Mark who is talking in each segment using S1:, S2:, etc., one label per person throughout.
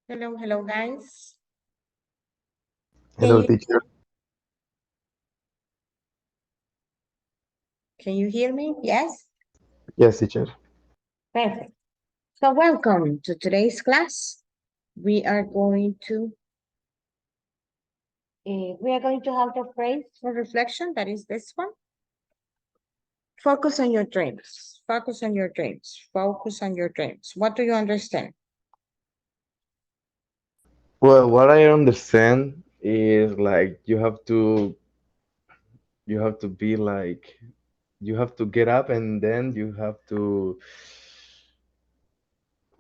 S1: Hello, hello, guys. Can
S2: Hello,
S1: you
S2: teacher.
S1: can you hear me? Yes,
S2: Yes, teacher.
S1: perfect. So welcome to today's class. We are going to we are going to have the phrase for reflection. That is this one. Focus on your dreams. Focus on your dreams. Focus on your dreams. What do you understand?
S2: Well, what I understand is like you have to be like you have to get up and then you have to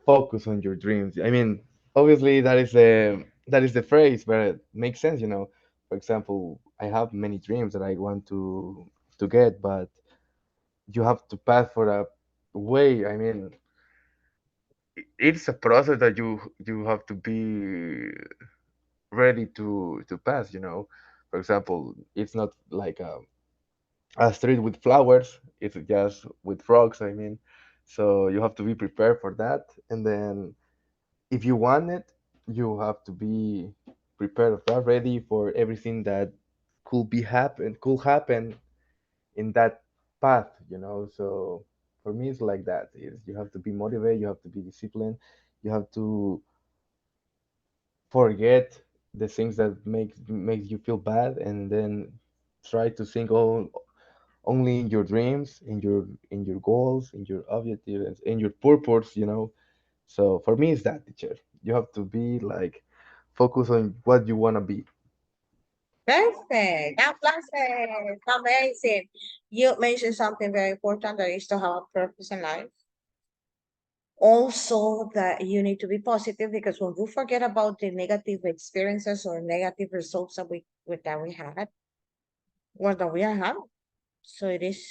S2: focus on your dreams. I mean, obviously that is the phrase, but it makes sense, you know. For example, I have many dreams that I want to get, but you have to pass for a way. I mean, it's a process that you have to be ready to pass, you know. For example, it's not like a street with flowers, it's just with frogs, I mean. So you have to be prepared for that, and then if you want it, you have to be prepared of that, ready for everything that could happen in that path, you know. So for me it's like that, is you have to be motivated, you have to be disciplined, you have to forget the things that makes you feel bad, and then try to think only in your dreams, in your goals, in your objectives, in your purpose, you know. So for me it's that, teacher. You have to be like focus on what you want to be.
S1: Perfect. Applauses. Amazing. You mentioned something very important that is to have a purpose in life. Also, that you need to be positive because when we forget about the negative experiences or negative results that we had or that we are having, so it is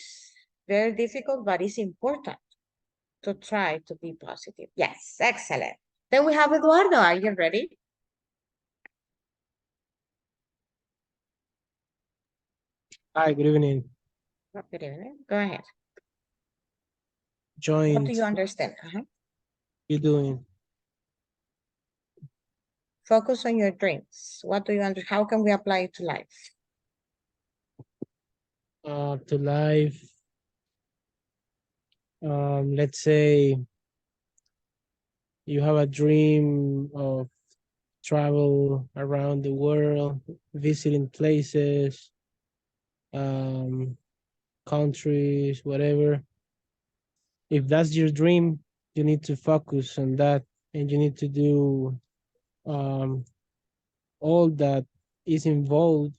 S1: very difficult, but it's important to try to be positive. Yes, excellent. Then we have Eduardo. Are you ready?
S3: Hi, good evening.
S1: Good evening. Go ahead. What do
S3: Joined.
S1: you understand?
S3: You doing
S1: Focus on your dreams. What do you under? How can we apply it to life?
S3: to life? Let's say you have a dream of travel around the world, visiting places, um, countries, whatever. If that's your dream, you need to focus on that, and you need to do um, all that is involved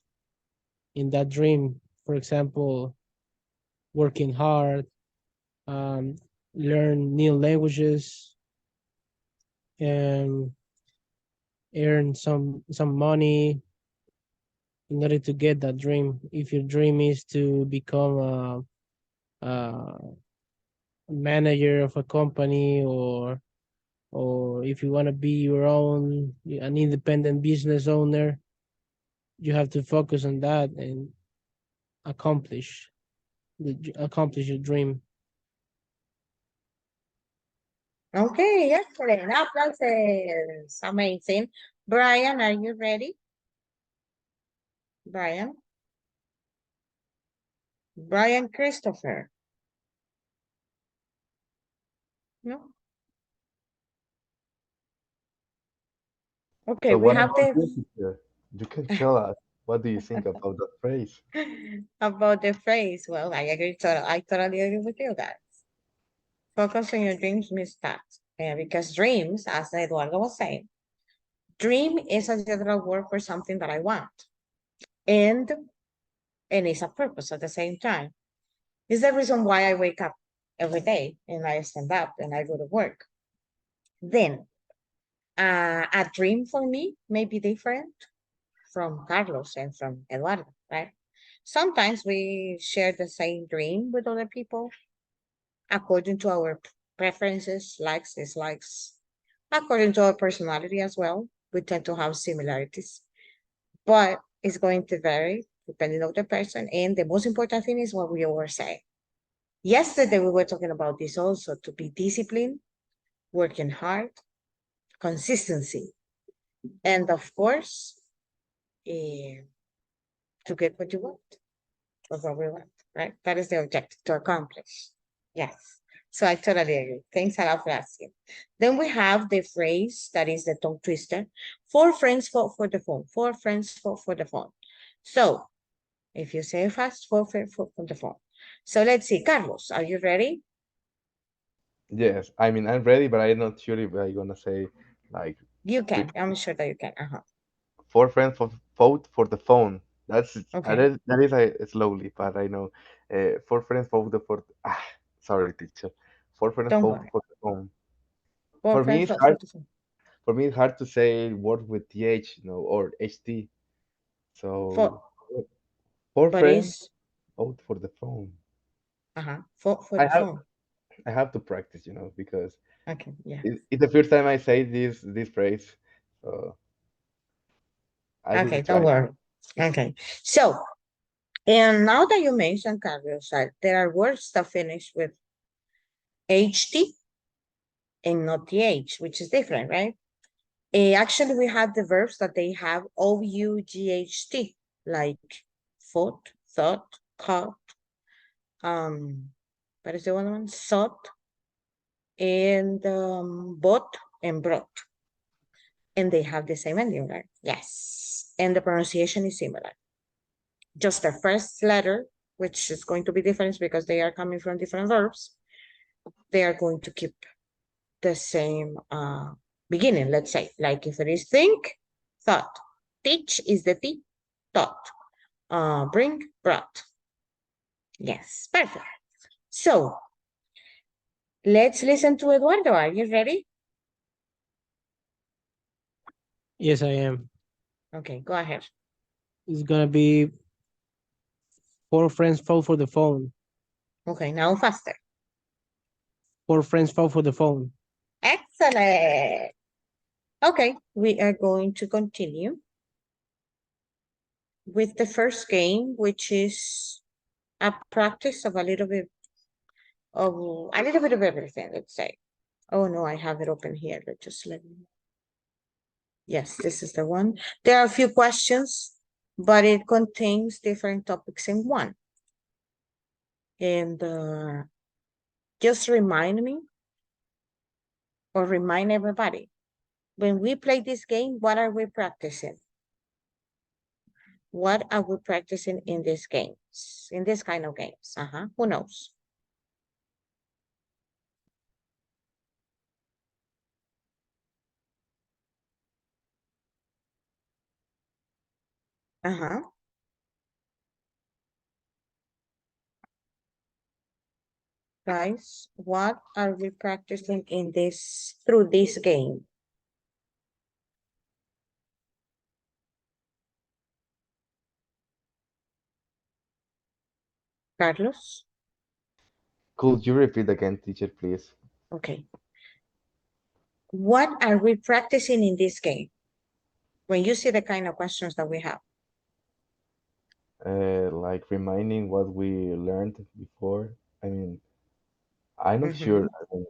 S3: in that dream. For example, working hard, um, learn new languages, and earn some money in order to get that dream. If your dream is to become a manager of a company, or if you want to be your own an independent business owner, you have to focus on that and accomplish accomplish your dream.
S1: Okay, excellent. Applauses. Amazing. Brian, are you ready? Brian? Brian Christopher. No? Okay,
S2: So
S1: we
S2: what
S1: have
S2: about
S1: the
S2: you, teacher? You can tell us, what do you think about that phrase?
S1: about the phrase. Well, I totally agree with you guys. Focus on your dreams means that. Because dreams, as Eduardo was saying, dream is a general word for something that I want. And and it's a purpose at the same time. It's the reason why I wake up every day and I stand up and I go to work. Then a dream for me may be different from Carlos and from Eduardo, right? Sometimes we share the same dream with other people according to our preferences, likes, dislikes, according to our personality as well. We tend to have similarities, but it's going to vary depending on the person. And the most important thing is what we always say. Yesterday, we were talking about this also, to be disciplined, working hard, consistency. And of course, eh, to get what you want or what we want, right? That is the objective to accomplish. Yes. So I totally agree. Thanks a lot for asking. Then we have the phrase that is the tongue twister. Four friends fought for the phone. Four friends fought for the phone. So if you say fast, four friends fought for the phone. So let's see. Carlos, are you ready?
S2: Yes, I mean I'm ready, but I'm not sure if I'm gonna say like
S1: You can.
S2: quickly.
S1: I'm sure that you can. Uh-huh.
S2: Four friends fought for the phone.
S1: Okay.
S2: That is slowly, but I know. Four friends fought for. Sorry, teacher. Four friends
S1: Don't
S2: fought
S1: worry.
S2: for the phone.
S1: Four
S2: For me,
S1: friends
S2: it's
S1: fought for
S2: hard.
S1: the phone.
S2: For me, it's hard to say word with th, or ht.
S1: For
S2: So four
S1: but
S2: friends
S1: it's
S2: fought for the phone.
S1: for
S2: I
S1: the
S2: have
S1: phone.
S2: I have to practice, because
S1: Okay, yeah.
S2: it's the first time I say this phrase. So I will
S1: Okay, don't
S2: try.
S1: worry. Okay. So, and now that you mentioned Carlos, there are words that finish with HT and not TH, which is different, right? Actually, we have the verbs that they have OUGHT, like thought, caught, um, what is the other one? Sought, and bought and brought. And they have the same ending, right? Yes. And the pronunciation is similar. Just the first letter, which is going to be different because they are coming from different verbs, they are going to keep the same beginning, let's say. Like if it is think, thought. Teach is the T, thought. Bring, brought. Yes, perfect. So let's listen to Eduardo. Are you ready?
S3: Yes, I am.
S1: Okay, go ahead.
S3: It's gonna be four friends fall for the phone.
S1: Okay, now faster.
S3: Four friends fall for the phone.
S1: Excellent. Okay, we are going to continue with the first game, which is a practice of a little bit of everything, let's say. Oh no, I have it open here. Let me. Yes, this is the one. There are a few questions, but it contains different topics in one. And just remind me or remind everybody when we play this game, what are we practicing? What are we practicing in these games? In this kind of games? Who knows? Uh-huh. Guys, what are we practicing in this through this game? Carlos?
S2: Could you repeat again, teacher, please?
S1: Okay. What are we practicing in this game? When you see the kind of questions that we have.
S2: Like reminding what we learned before. I mean, I'm not sure.
S1: Mm-hmm.
S2: I mean,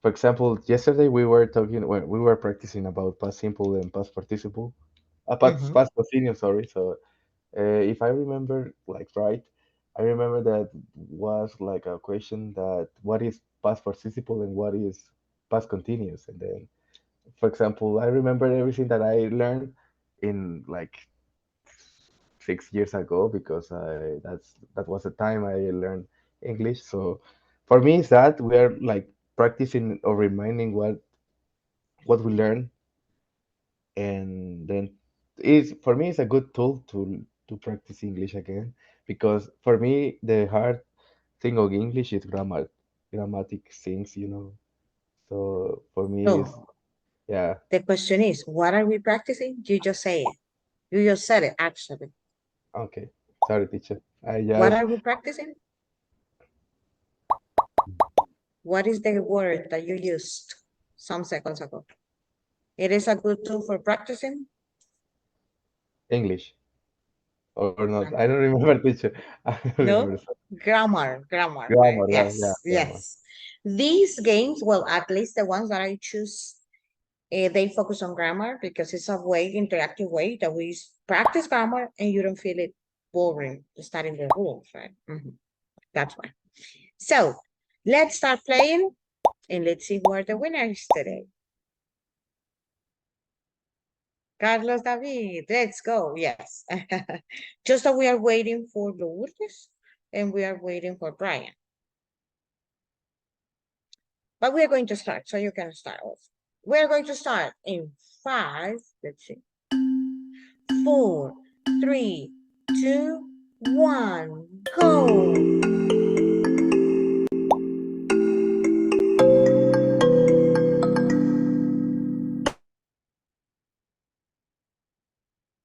S2: for example, yesterday we were talking when we were practicing about past simple and past participle,
S1: Mm-hmm.
S2: past continuous. Sorry. So, if I remember like right, I remember that was like a question that what is past participle and what is past continuous, and then, for example, I remember everything that I learned in like 6 years ago because that was the time I learned English. So for me, it's that we are like practicing or reminding what we learn, and then is for me it's a good tool to practice English again because for me the hard thing of English is grammatic things, So for me, it's
S1: So
S2: yeah.
S1: the question is, what are we practicing? You just say it. You just said it, actually.
S2: Okay, sorry, teacher. I
S1: What
S2: just
S1: are we practicing? What is the word that you used some seconds ago? It is a good tool for practicing.
S2: English or not. I
S1: Uh-huh.
S2: don't remember, teacher. I don't remember.
S1: No? Grammar, right?
S2: Grammar, yeah,
S1: Yes,
S2: grammar.
S1: yes. These games, well, at least the ones that I choose They focus on grammar because it's a way, interactive way that we practice grammar and you don't feel it boring studying the rules, right? That's why. So let's start playing and let's see who are the winners today. Carlos David, let's go. Yes. Just that we are waiting for Lourdes and we are waiting for Brian. But we are going to start, so you can start also. We are going to start in five, let's see, four, three, two, one, go.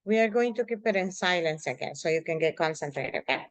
S1: We are going to keep it in silence again so you can get concentrated, okay?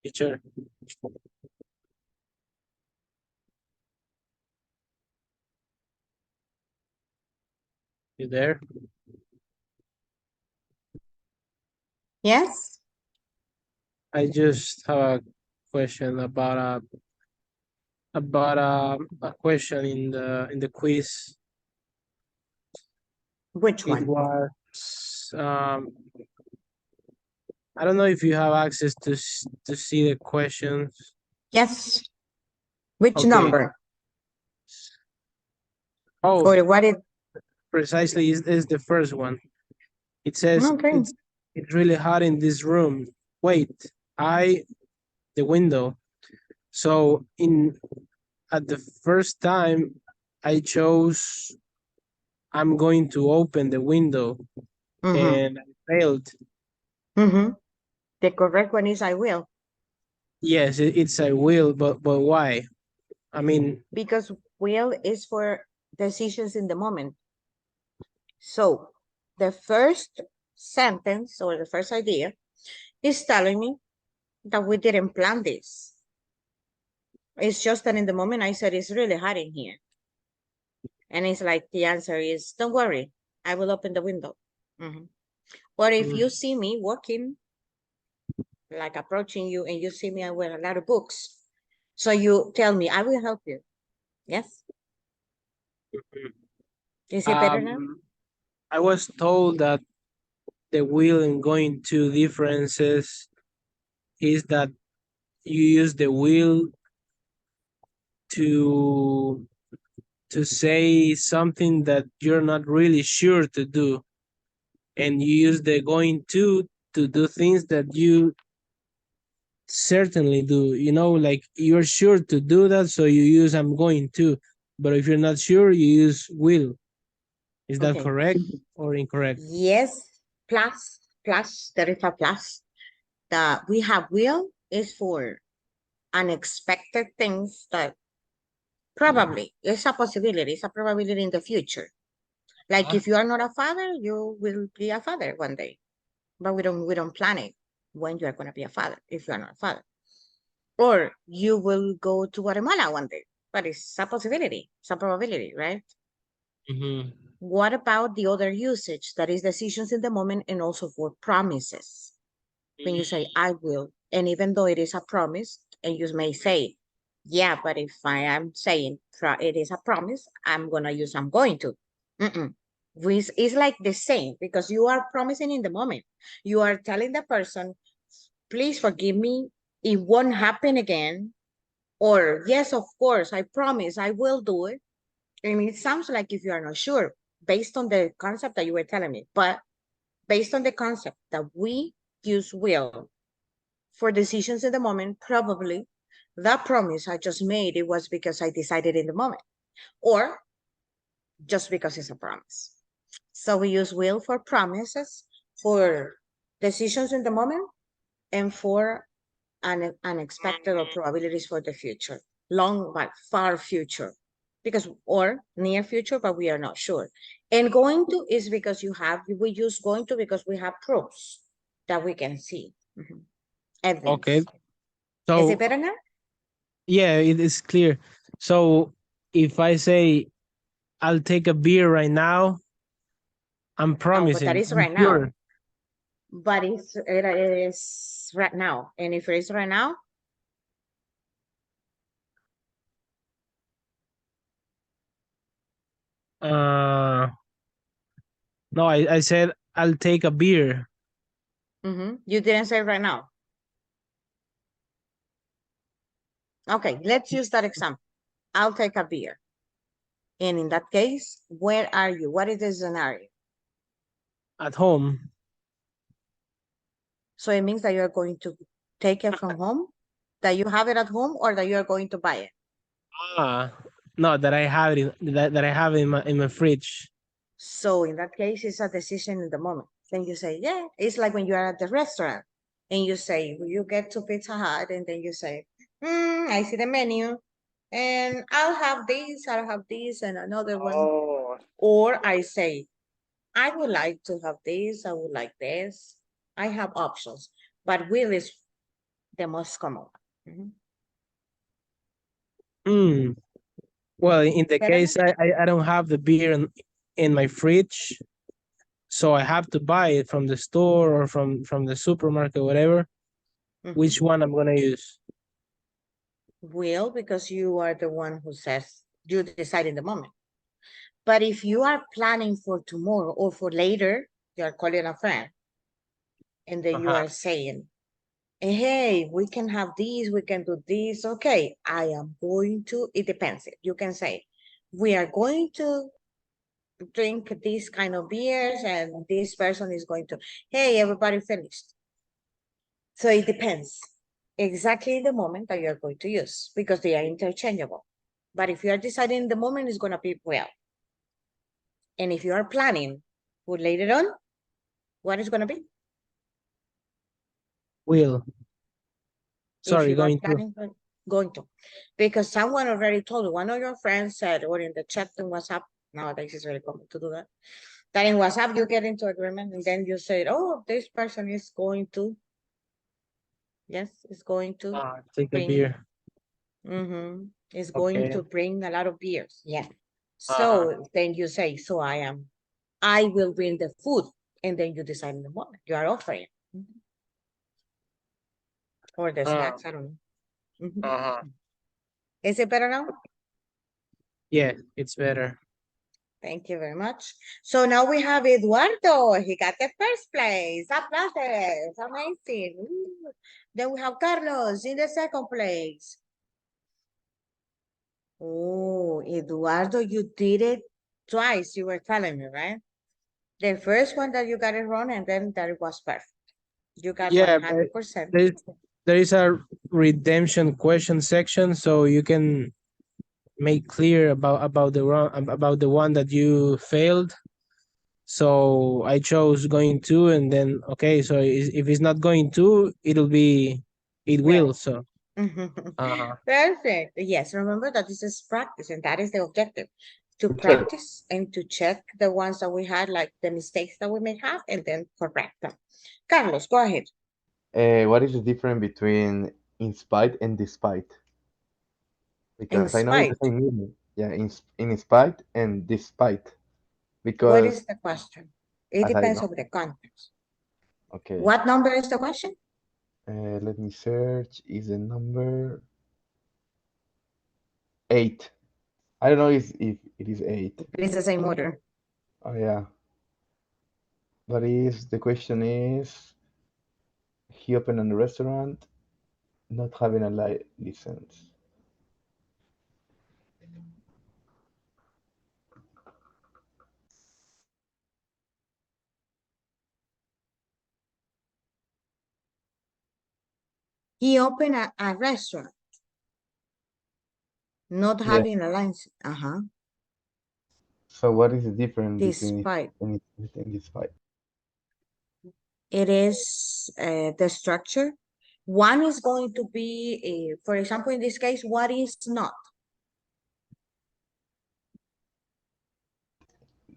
S3: Teacher, you there?
S1: Yes.
S3: I just have a question about a question in the quiz.
S1: Which
S3: It
S1: one?
S3: was I don't know if you have access to to see the questions.
S1: Yes. Which
S3: Okay.
S1: number?
S3: Oh,
S1: Or what it?
S3: precisely is the first one. It says
S1: Okay.
S3: it's really hot in this room. Wait, I the window. So in at the first time I chose I'm going to open the window
S1: Mm-hmm.
S3: and I failed.
S1: Mm-hmm. The correct one is I will.
S3: Yes, it's I will, but why? I mean,
S1: Because will is for decisions in the moment. So the first sentence or the first idea is telling me that we didn't plan this. It's just that in the moment I said it's really hot in here. And it's like the answer is don't worry, I will open the window. Mhm. Or if
S3: mm,
S1: you see me walking, like approaching you, and you see me with a lot of books, so you tell me, I will help you. Yes. Is it better now?
S3: um, I was told that the will in going to differences is that you use the will to say something that you're not really sure to do, and you use the going to do things that you certainly do. You know, like you're sure to do that, so you use I'm going to. But if you're not sure, you use will. Is that
S1: Okay.
S3: correct or incorrect?
S1: Yes. Plus, there is a plus. The we have will is for unexpected things that probably it's a possibility, it's a probability in the future. Like
S3: Uh-huh.
S1: if you are not a father, you will be a father one day. But we don't plan it when you are gonna be a father if you are not a father. Or you will go to Guatemala one day. But it's a possibility, it's a probability, right?
S3: Mm-hmm.
S1: What about the other usage that is decisions in the moment and also for promises? When you say I will, and even though it is a promise, and you may say, yeah, but if I am saying it is a promise, I'm gonna use I'm going to. Mm-mm. It's like the same because you are promising in the moment. You are telling the person, please forgive me, it won't happen again. Or yes, of course, I promise I will do it. And it sounds like if you are not sure, based on the concept that you were telling me, but based on the concept that we use will for decisions in the moment, probably that promise I just made, it was because I decided in the moment, or just because it's a promise. So we use will for promises, for decisions in the moment, and for unexpected or probabilities for the future, long but far future, because or near future, but we are not sure. And going to is because we use going to because we have proofs that we can see. Mhm.
S3: Okay.
S1: Evidence. Is it
S3: So
S1: better now?
S3: yeah, it is clear. So if I say I'll take a beer right now, I'm
S1: No, but that
S3: promising.
S1: is
S3: I'm
S1: right now.
S3: sure.
S1: But it is right now. And if it is right now,
S3: Uh, no, I said I'll take a beer
S1: you didn't say right now. Okay, let's use that example. I'll take a beer. And in that case, where are you? What is the scenario?
S3: at home.
S1: So it means that you're going to take it from home, that you have it at home, or that you're going to buy it.
S3: Ah, no, that I have it that I have it in my fridge.
S1: So in that case, it's a decision in the moment. Then you say, yeah, it's like when you are at the restaurant and you say, you get to Pizza Hut and then you say, I see the menu and I'll have this and another one.
S3: Oh.
S1: Or I say, I would like to have this, I would like this. I have options, but will is The most common one.
S3: Well, in the
S1: Better?
S3: case I don't have the beer in my fridge, so I have to buy it from the store or from the supermarket, whatever.
S1: Mhm.
S3: Which one I'm gonna use?
S1: Will, because you are the one who says you decide in the moment. But if you are planning for tomorrow or for later, you are calling a friend and then you
S3: Uh-huh.
S1: are saying, hey, we can have this, we can do this. Okay, I am going to, it depends. You can say, we are going to drink this kind of beers and this person is going to, hey, everybody finished. So it depends exactly the moment that you're going to use because they are interchangeable. But if you are deciding the moment, it's going to be well. And if you are planning for later on, what is going to be?
S3: Will.
S1: If
S3: Sorry,
S1: you are
S3: going to.
S1: planning for going to, because someone already told you, one of your friends said, or in the chat in WhatsApp, nowadays it's very common to do that, that in WhatsApp you get into agreement and then you say, oh, this person is going to, yes, is going to
S3: Take a
S1: bring,
S3: beer.
S1: is going
S3: Okay.
S1: to bring a lot of beers. Yeah.
S3: Uh-huh.
S1: So then you say, so I will bring the food. And then you decide in the moment, you are offering. Or the
S3: Uh,
S1: snacks, I don't know.
S3: uh-huh.
S1: Is it better now?
S3: Yeah, it's better.
S1: Thank you very much. So now we have Eduardo. He got the first place. Applauses. Amazing. Ooh. Then we have Carlos in the second place. Oh, Eduardo, you did it twice. You were telling me, right? The first one that you got it wrong, and then that it was perfect. You got
S3: Yeah, but
S1: 100%.
S3: there is there is a redemption question section, so you can make clear about the wrong about the one that you failed. So I chose going to, and then okay. So if it's not going to, it will.
S1: Well,
S3: So uh-huh.
S1: perfect. Yes, remember that this is practice, and that is the objective, to
S2: Teacher,
S1: practice and to check the ones that we had, like the mistakes that we may have, and then correct them. Carlos, go ahead.
S2: what is the difference between in spite and despite?
S1: In
S2: Because I know it's the
S1: spite,
S2: same meaning. Yeah, in spite and despite.
S1: what is
S2: Because
S1: the question? It
S2: as I
S1: depends
S2: know,
S1: on the context.
S2: okay.
S1: What number is the question?
S2: Let me search. Is the number 8? I don't know if it is 8.
S1: It is the same order.
S2: Oh yeah. But is the question is he opened a restaurant, not having a license.
S1: He opened a restaurant, not
S2: Yeah.
S1: having a license.
S2: So what is the difference between it
S1: Despite.
S2: and despite?
S1: It is the structure. One is going to be, for example, in this case, what is not?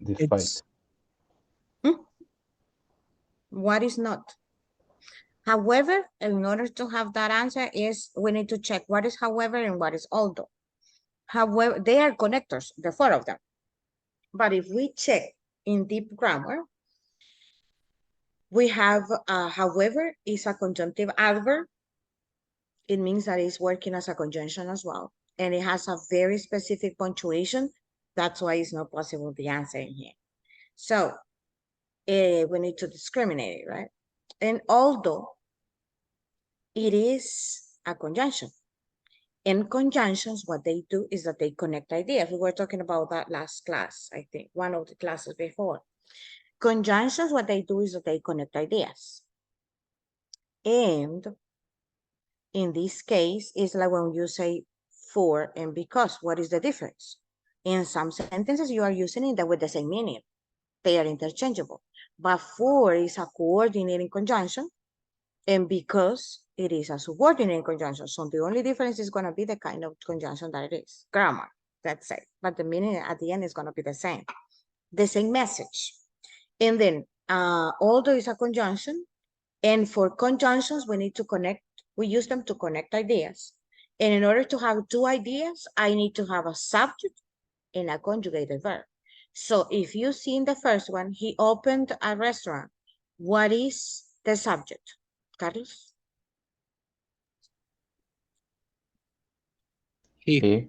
S2: Despite.
S3: It's
S1: Hmm? What is not? However, in order to have that answer is we need to check what is however and what is although. However, they are connectors, the four of them. But if we check in deep grammar, we have however is a conjunctive adverb. It means that it's working as a conjunction as well. And it has a very specific punctuation. That's why it's not possible the answer in here. So we need to discriminate it, right? And although it is a conjunction, in conjunctions, what they do is that they connect ideas. We were talking about that last class, I think, one of the classes before. Conjunctions, what they do is that they connect ideas. And in this case, it's like when you say for and because, what is the difference? In some sentences, you are using it with the same meaning. They are interchangeable. But for is a coordinating conjunction, and because it is a subordinate conjunction. So the only difference is going to be the kind of conjunction that it is, grammar, let's say. But the meaning at the end is going to be the same message. And then although is a conjunction, and for conjunctions, we need to connect We use them to connect ideas. And in order to have two ideas, I need to have a subject and a conjugated verb. So if you see in the first one, he opened a restaurant. What is the subject, Carlos?
S3: He.
S2: He.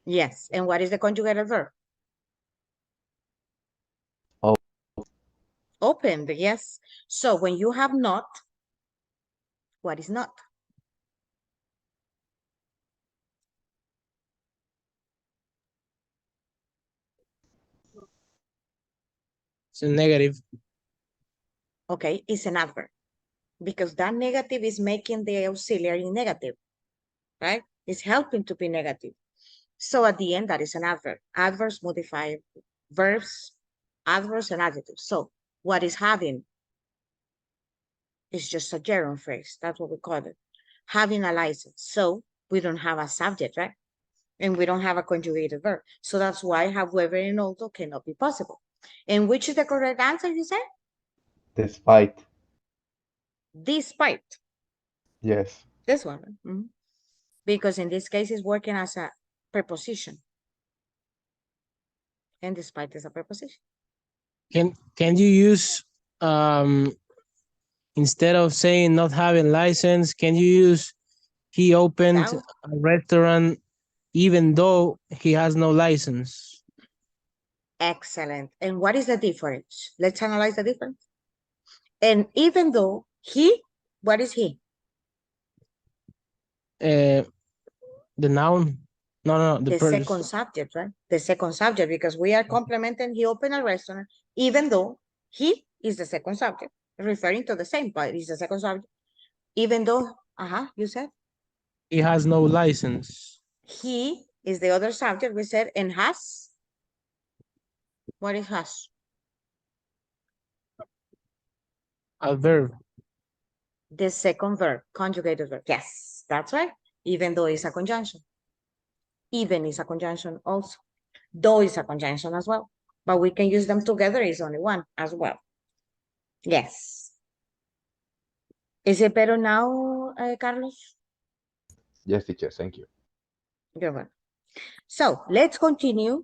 S1: Yes. And what is the conjugated verb?
S2: Oh,
S1: Opened, yes. So when you have not, what is not?
S3: It's a negative.
S1: Okay, it's an adverb because that negative is making the auxiliary negative, right? It's helping to be negative. So at the end, that is an adverb. Adverbs modify verbs, adverbs, and adjectives. So what is having is just a gerund phrase. That's what we call it. Having a license. So we don't have a subject, right? And we don't have a conjugated verb. So that's why however and although cannot be possible. And which is the correct answer, you said?
S2: despite.
S1: Despite.
S2: Yes.
S1: This one. Right? Mhm. Because in this case, it's working as a preposition. And despite is a preposition.
S3: Can you use um instead of saying not having license, can you use he opened
S1: Without.
S3: a restaurant even though he has no license?
S1: Excellent. And what is the difference? Let's analyze the difference. And even though he, what is he?
S3: Uh, the noun? No, no, the
S1: The second
S3: person.
S1: subject, right? The second subject, because we are complementing he opened a restaurant, even though he is the second subject, referring to the same, but he's the second subject, even though, you said
S3: He has no license.
S1: he is the other subject, we said, and has, what is has?
S3: A verb.
S1: The second verb, conjugated verb. Yes, that's right. Even though it's a conjunction. Even is a conjunction also. Though is a conjunction as well. But we can use them together, it's only one as well. Yes. Is it better now, Carlos?
S2: Yes, teacher. Thank you.
S1: Good one. So let's continue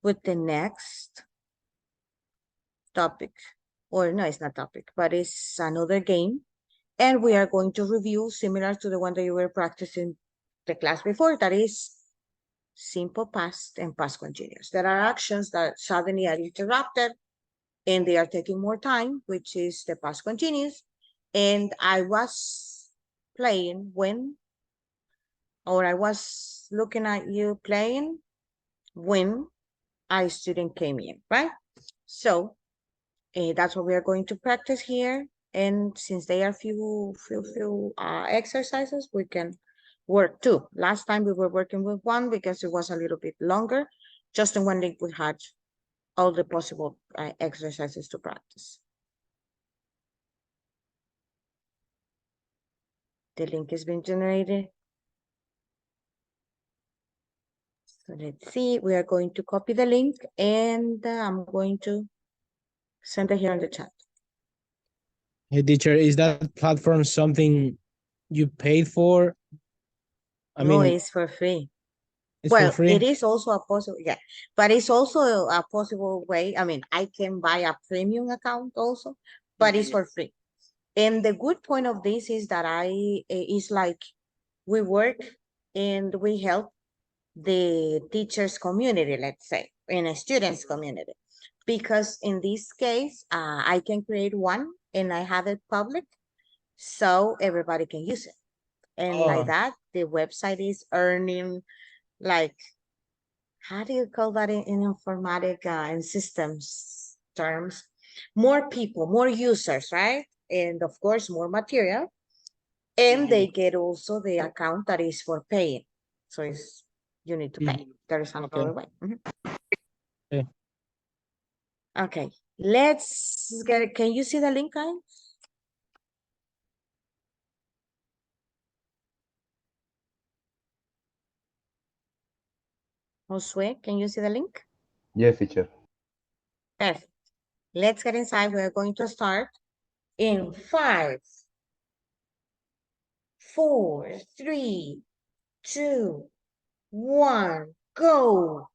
S1: with the next topic. Or no, it's not topic, but it's another game. And we are going to review similar to the one that you were practicing the class before. That is simple past and past continuous. There are actions that suddenly are interrupted and they are taking more time, which is the past continuous. And I was playing when, or I was looking at you playing when a student came in, right? So that's what we are going to practice here. And since they are few exercises, we can work two. Last time we were working with one because it was a little bit longer. Just in one link we had all the possible exercises to practice. The link has been generated. So let's see, we are going to copy the link and I'm going to send it here in the chat.
S3: Hey, teacher, is that platform something you paid for? I
S1: No,
S3: mean,
S1: it's for free.
S3: it's for
S1: Well, it
S3: free.
S1: is also a possible, yeah, but it's also a possible way. I mean, I can buy a premium account also, but it's for free. And the good point of this is that is like we work and we help the teachers community, let's say, in a students community. Because in this case, I can create one and I have it public so everybody can use it. And like
S3: Oh,
S1: that, the website is earning like, how do you call that in informatic and systems terms? More people, more users, right? And of course, more material. And they get also the account that is for paying. So it's, you need to pay. There is another
S3: okay.
S1: way. Mhm.
S3: Okay.
S1: Okay, let's get it. Can you see the link, guys? Josue, can you see the link?
S2: Yes, teacher.
S1: Perfect. Let's get inside. We're going to start in 5, four, three, two, one, go.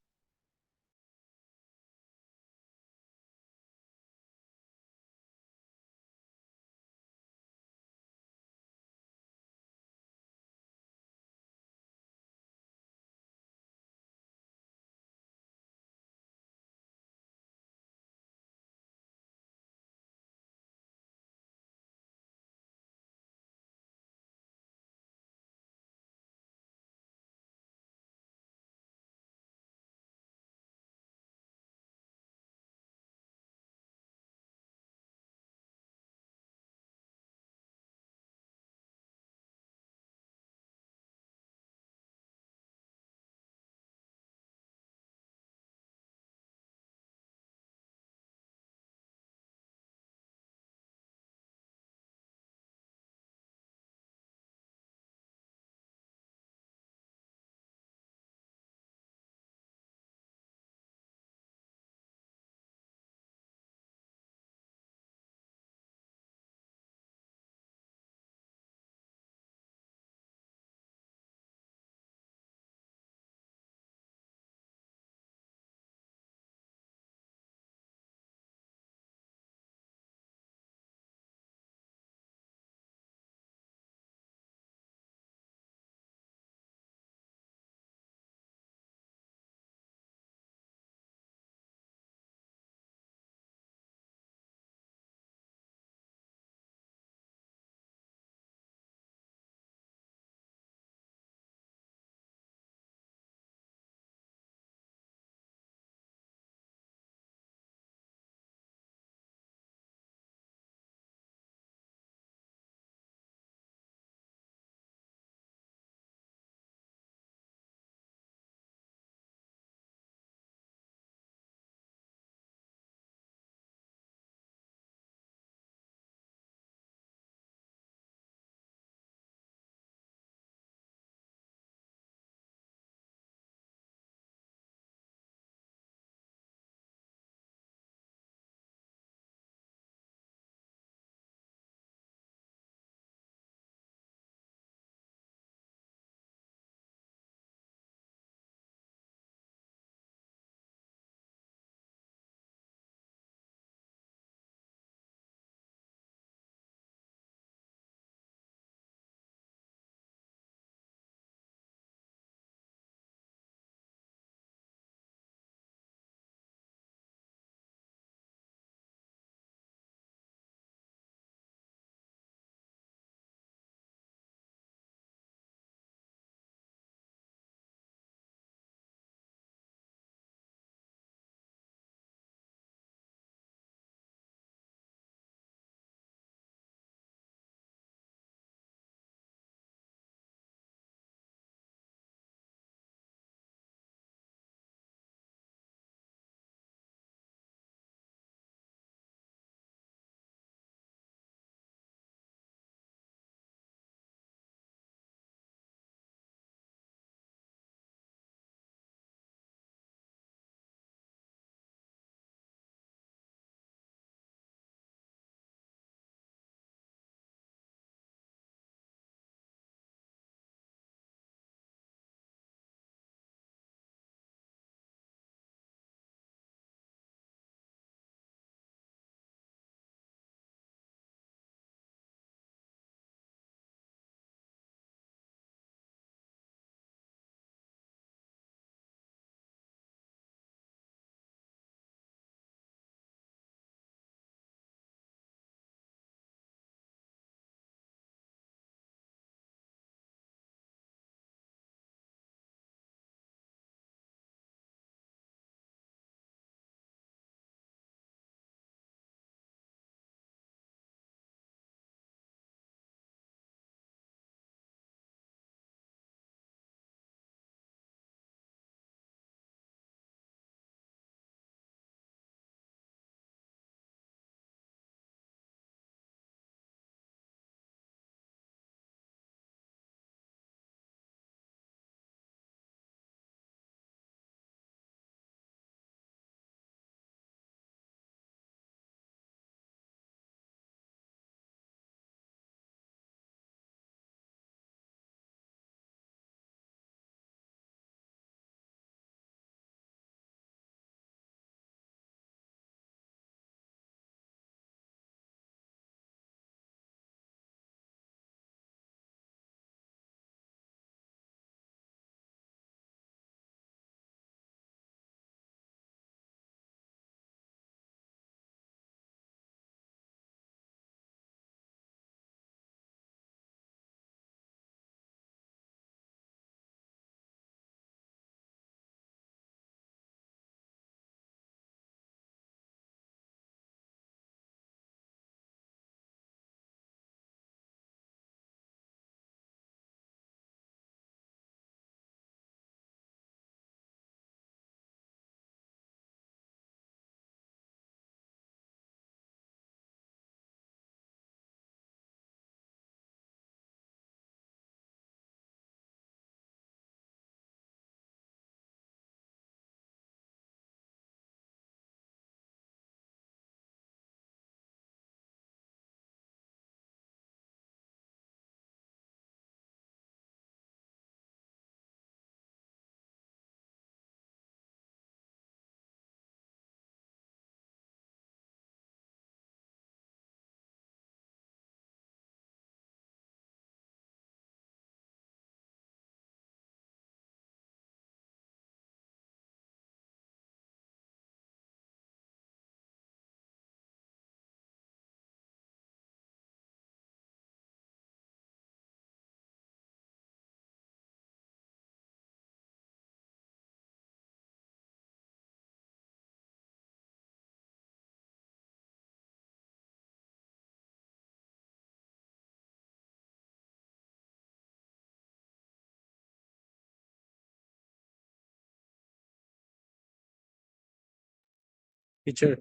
S3: Teacher,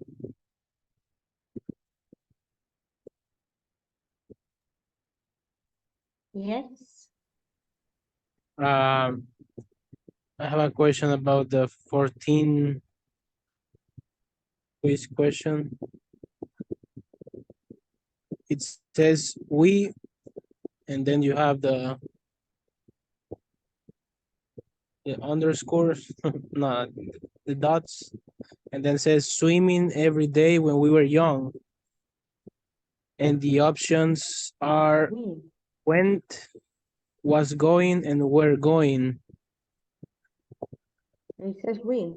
S1: Yes.
S3: um, I have a question about the 14 quiz question. It says we, and then you have the underscores, not the dots, and then says swimming every day when we were young. And the options are
S1: We.
S3: went, was going, and were going.
S1: It says we.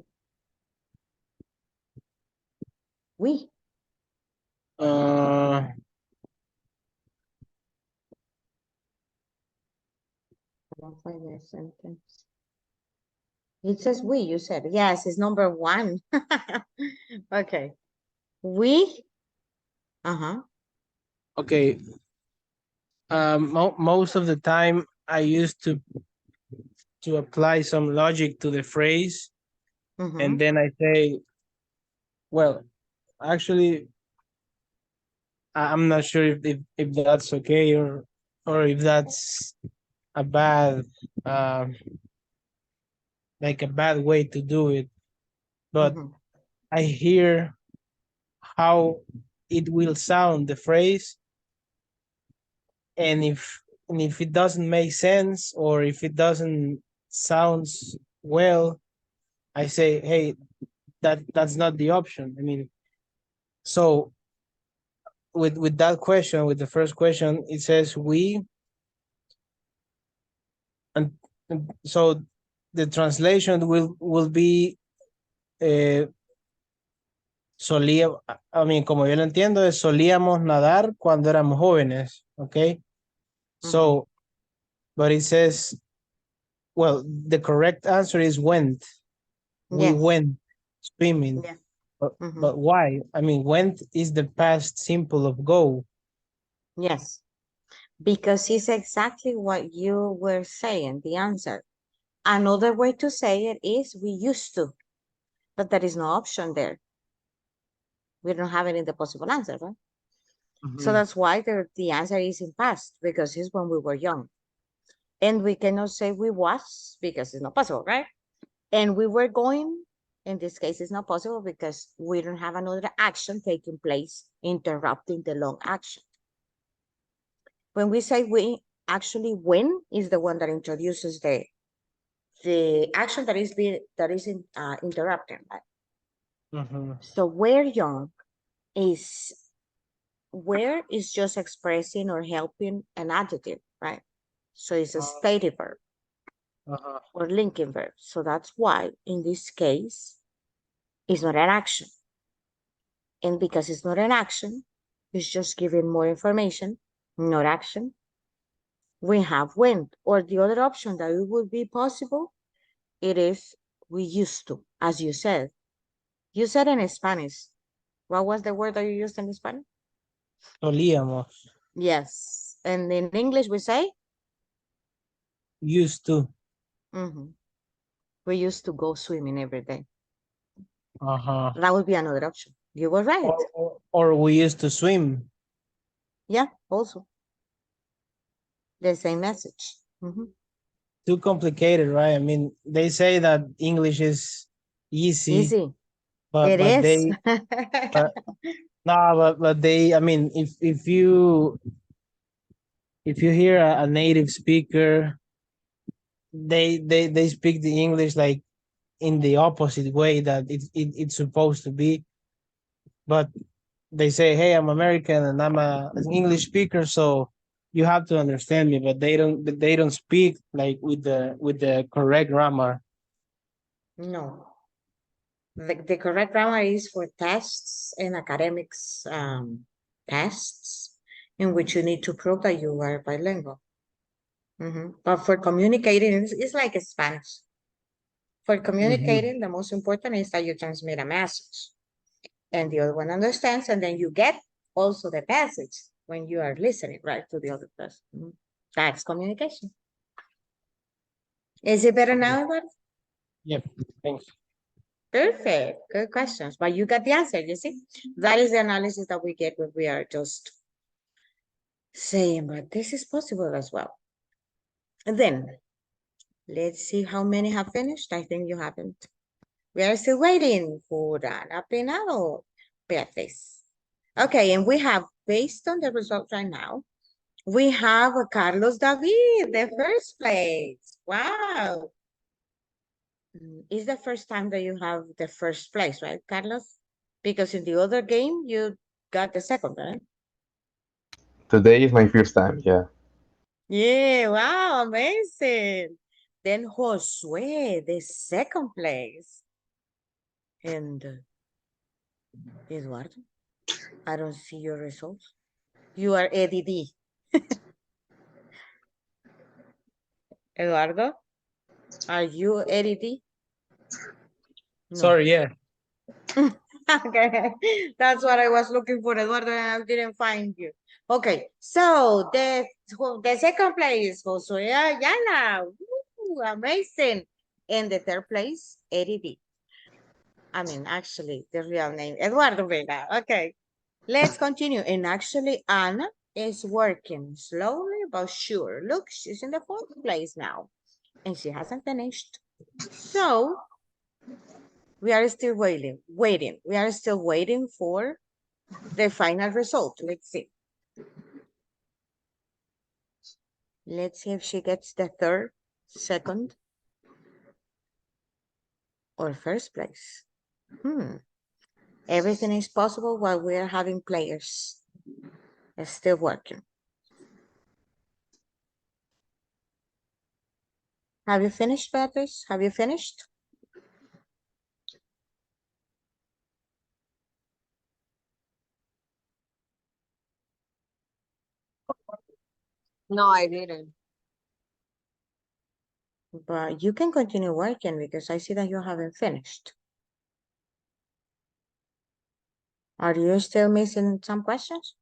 S1: We.
S3: Uh,
S1: I don't find the sentence. It says we, you said. Yes, it's number one. Okay. We. Uh-huh.
S3: okay. Most of the time, I used to apply some logic to the phrase, and
S1: Mm-hmm.
S3: then I say, well, actually, I'm not sure if that's okay or if that's a bad um like a bad way to do it. But
S1: Mm-hmm.
S3: I hear how it will sound the phrase, and if it doesn't make sense or if it doesn't sounds well, I say, hey, that's not the option. I mean, so with that question, with the first question, it says we, and so the translation will be eh, solía, I mean, como yo lo entiendo, es solíamos nadar cuando éramos jóvenes, okay?
S1: Mm-hmm.
S3: So, but it says, well, the correct answer is went. We
S1: Yes.
S3: went swimming.
S1: Yeah.
S3: But,
S1: Mm-hmm.
S3: but why? I mean, went is the past simple of go.
S1: Yes. Because it's exactly what you were saying, the answer. Another way to say it is we used to, but there is no option there. We don't have it in the possible answer, right? So
S3: Mhm.
S1: that's why the answer is in past, because it's when we were young. And we cannot say we was because it's not possible, right? And we were going, in this case, it's not possible because we don't have another action taking place, interrupting the long action. When we say we, actually when is the one that introduces the action that is being interrupting, right?
S3: Mhm.
S1: So where young is where is just expressing or helping an adjective, right? So it's a
S3: Uh,
S1: stative verb
S3: uh-huh.
S1: or linking verb. So that's why in this case it's not an action. And because it's not an action, it's just giving more information, not action. We have went, or the other option that it would be possible, it is we used to, as you said. You said in Spanish. What was the word that you used in Spanish?
S3: Solíamos.
S1: Yes. And in English, we say,
S3: Used to.
S1: mhm, we used to go swimming every day.
S3: Uh-huh.
S1: That would be another option. You were right.
S3: Or we used to swim.
S1: Yeah, also the same message. Mhm.
S3: Too complicated, right? I mean, they say that English is easy,
S1: Easy.
S3: but
S1: It
S3: but
S1: is.
S3: they but no, but they. I mean, if you hear a native speaker, they speak the English like in the opposite way that it's supposed to be. But they say, "Hey, I'm American and I'm an English speaker, so you have to understand me." But they don't speak like with the correct grammar.
S1: No. The correct grammar is for tests and academics tests in which you need to prove that you are bilingual. But for communicating, it's like Spanish. For
S3: Mhm.
S1: communicating, the most important is that you transmit a message and the other one understands, and then you get also the message when you are listening, right, to the other person. Mhm. That's communication. Is it better
S3: Okay.
S1: now, Eduardo?
S3: Yep. Thanks.
S1: Perfect. Good questions. But you got the answer, you see? That is the analysis that we get when we are just saying, but this is possible as well. And then let's see how many have finished. I think you haven't. We are still waiting for Ana Peinado, Beatriz. Okay, and we have, based on the results right now, we have Carlos David, the first place. Wow. It's the first time that you have the first place, right, Carlos? Because in the other game, you got the second, right?
S2: Today is my first time. Yeah.
S1: Yeah, wow, amazing. Then Josue, the second place. And Eduardo, I don't see your results. You are Eddie D. Eduardo, are you Eddie D? No.
S3: Sorry, yeah.
S1: Okay, that's what I was looking for, Eduardo, and I didn't find you. Okay, so the second place, Josue Ayala. Woo, amazing. And the third place, Eddie D. I mean, actually, the real name, Eduardo Vega. Okay, let's continue. And actually, Anna is working slowly but sure. Look, she's in the fourth place now, and she hasn't finished. So we are still waiting. We are still waiting for the final result. Let's see. Let's see if she gets the third, second, or first place. Everything is possible while we are having players. It's still working. Have you finished, Beatrice? Have you finished?
S4: No, I didn't.
S1: But you can continue working because I see that you haven't finished. Are you still missing some questions?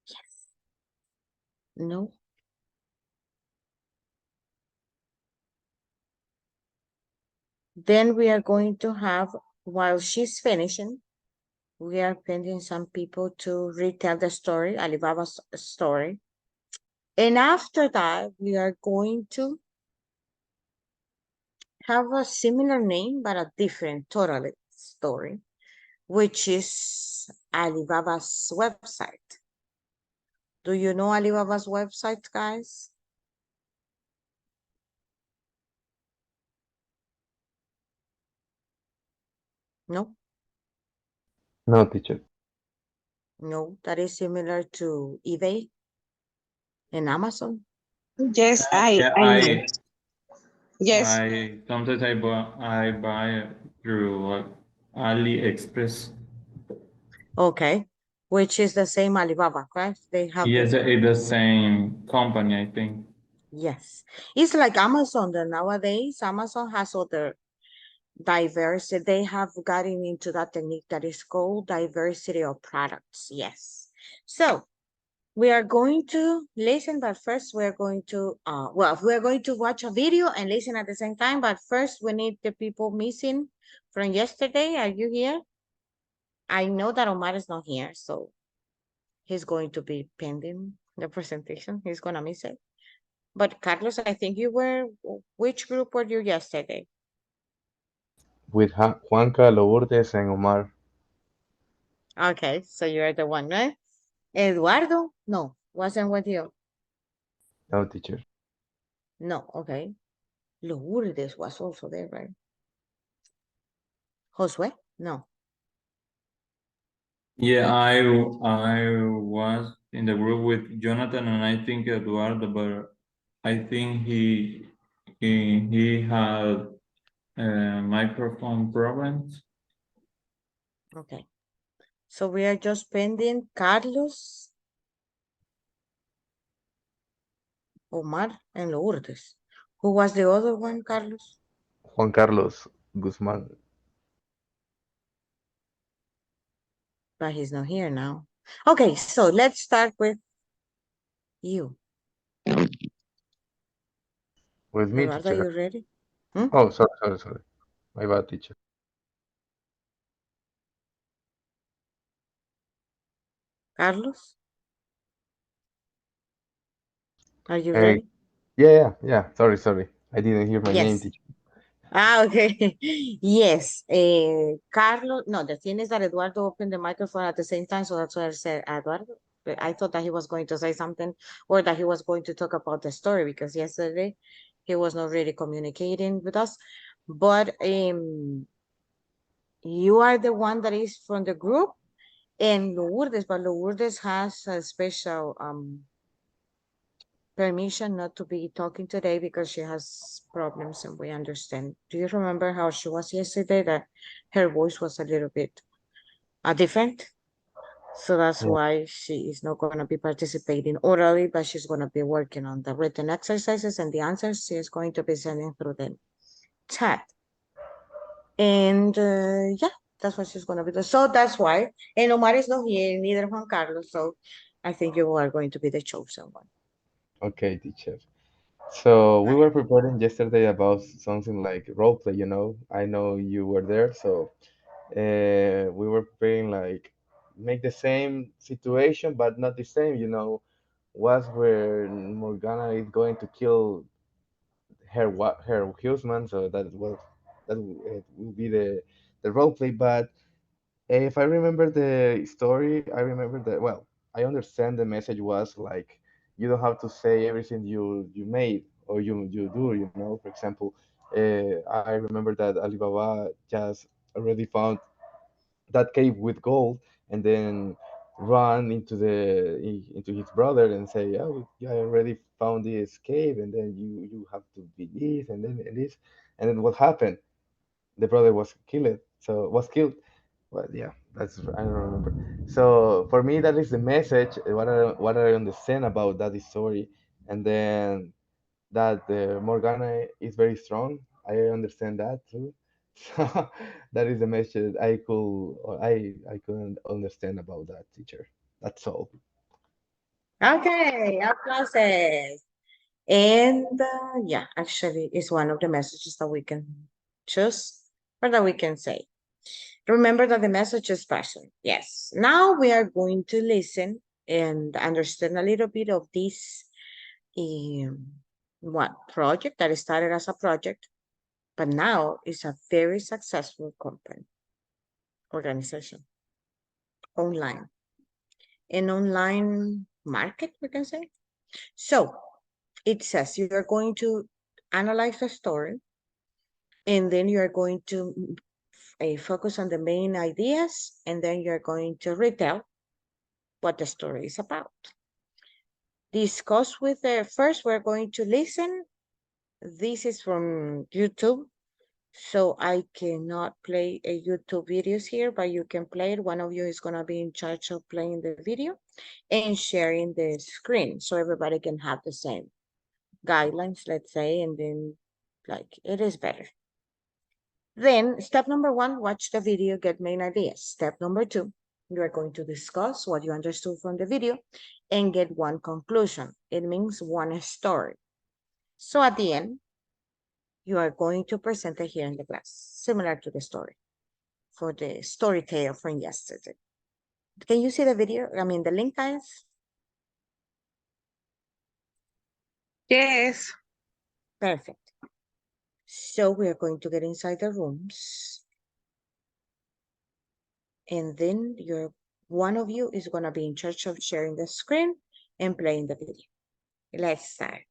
S1: Yes. No. Then we are going to have, while she's finishing, we are pending some people to retell the story, Alibaba's story. And after that, we are going to have a similar name, but a different totally story, which is Alibaba's website. Do you know Alibaba's website, guys? No?
S2: No, teacher.
S1: No, that is similar to eBay and Amazon.
S4: Yes,
S5: Yeah,
S4: I know. Yes.
S5: I sometimes I buy through AliExpress.
S1: Okay, which is the same Alibaba, correct? They have
S5: Yes,
S1: the,
S5: it's the same company, I think.
S1: yes. It's like Amazon that nowadays, Amazon has other diversity. They have gotten into that technique that is called diversity of products. Yes. So we are going to listen, but first we're going to, well, we're going to watch a video and listen at the same time. But first we need the people missing from yesterday. Are you here? I know that Omar is not here, so he's going to be pending the presentation. He's gonna miss it. But Carlos, I think you were, which group were you yesterday?
S2: With Juanca, Lourdes, and Omar.
S1: Okay, so you're the one, right? Eduardo? No, wasn't with you.
S2: No, teacher.
S1: No, okay. Lourdes was also there, right? Josue? No.
S5: Yeah, I was in the group with Jonathan and I think Eduardo, but I think he had microphone problems.
S1: Okay. So we are just pending Carlos, Omar, and Lourdes. Who was the other one, Carlos?
S2: Juan Carlos Guzmán.
S1: But he's not here now. Okay, so let's start with you.
S2: With me,
S1: Eduardo, are
S2: teacher.
S1: you ready? Hmm?
S2: Oh, sorry, sorry, sorry. My bad, teacher.
S1: Carlos, are you
S2: Uh,
S1: ready?
S2: yeah, yeah, yeah. Sorry, sorry. I didn't hear my name,
S1: Yes.
S2: teacher.
S1: Ah, okay. Yes. Carlos, no, the thing is that Eduardo opened the microphone at the same time, so that's why I said Eduardo. But I thought that he was going to say something or that he was going to talk about the story because yesterday he was not really communicating with us. But you are the one that is from the group and Lourdes, but Lourdes has a special permission not to be talking today because she has problems and we understand. Do you remember how she was yesterday? That her voice was a little bit different. So that's
S2: Yeah.
S1: why she is not going to be participating orally, but she's going to be working on the written exercises and the answers she is going to be sending through the chat. And yeah, that's what she's going to be doing. So that's why. And Omar is not here, neither Juan Carlos. So I think you are going to be the chosen one.
S2: Okay, teacher. So we were preparing yesterday about something like role play, you know. I know you were there, so we were preparing like make the same situation but not the same, you know. Was where Morgana is going to kill her husband, so it will be the role play. But if I remember the story, I remember that well, I understand the message was like you don't have to say everything you made or you do, you know. For example, I remember that Alibaba just already found that cave with gold and then run into his brother and say, oh, yeah, I already found this cave, and then you have to be this and this, and then what happened? The brother was killed. Well, yeah, that's I don't remember. So for me, that is the message. What I understand about that story, and then that Morgana is very strong. I understand that too. So that is the message I couldn't understand about that teacher. That's all.
S1: Okay, applauses. And yeah, actually, it's one of the messages that we can choose or that we can say. Remember that the message is passion. Yes. Now we are going to listen and understand a little bit of this um, what project that started as a project, but now is a very successful company organization online, an online market, we can say. So it says you are going to analyze the story and then you are going to focus on the main ideas and then you're going to retell what the story is about. Discuss with the first, we're going to listen. This is from YouTube. So I cannot play a YouTube videos here, but you can play it. One of you is going to be in charge of playing the video and sharing the screen so everybody can have the same guidelines, let's say, and then like it is better. Then step number one, watch the video, get main ideas. Step number two, you are going to discuss what you understood from the video and get one conclusion. It means one story. So at the end, you are going to present it here in the class, similar to the story for the story tale from yesterday. Can you see the video? I mean, the link, guys?
S4: Yes.
S1: Perfect. So we are going to get inside the rooms and then one of you is going to be in charge of sharing the screen and playing the video. Let's start.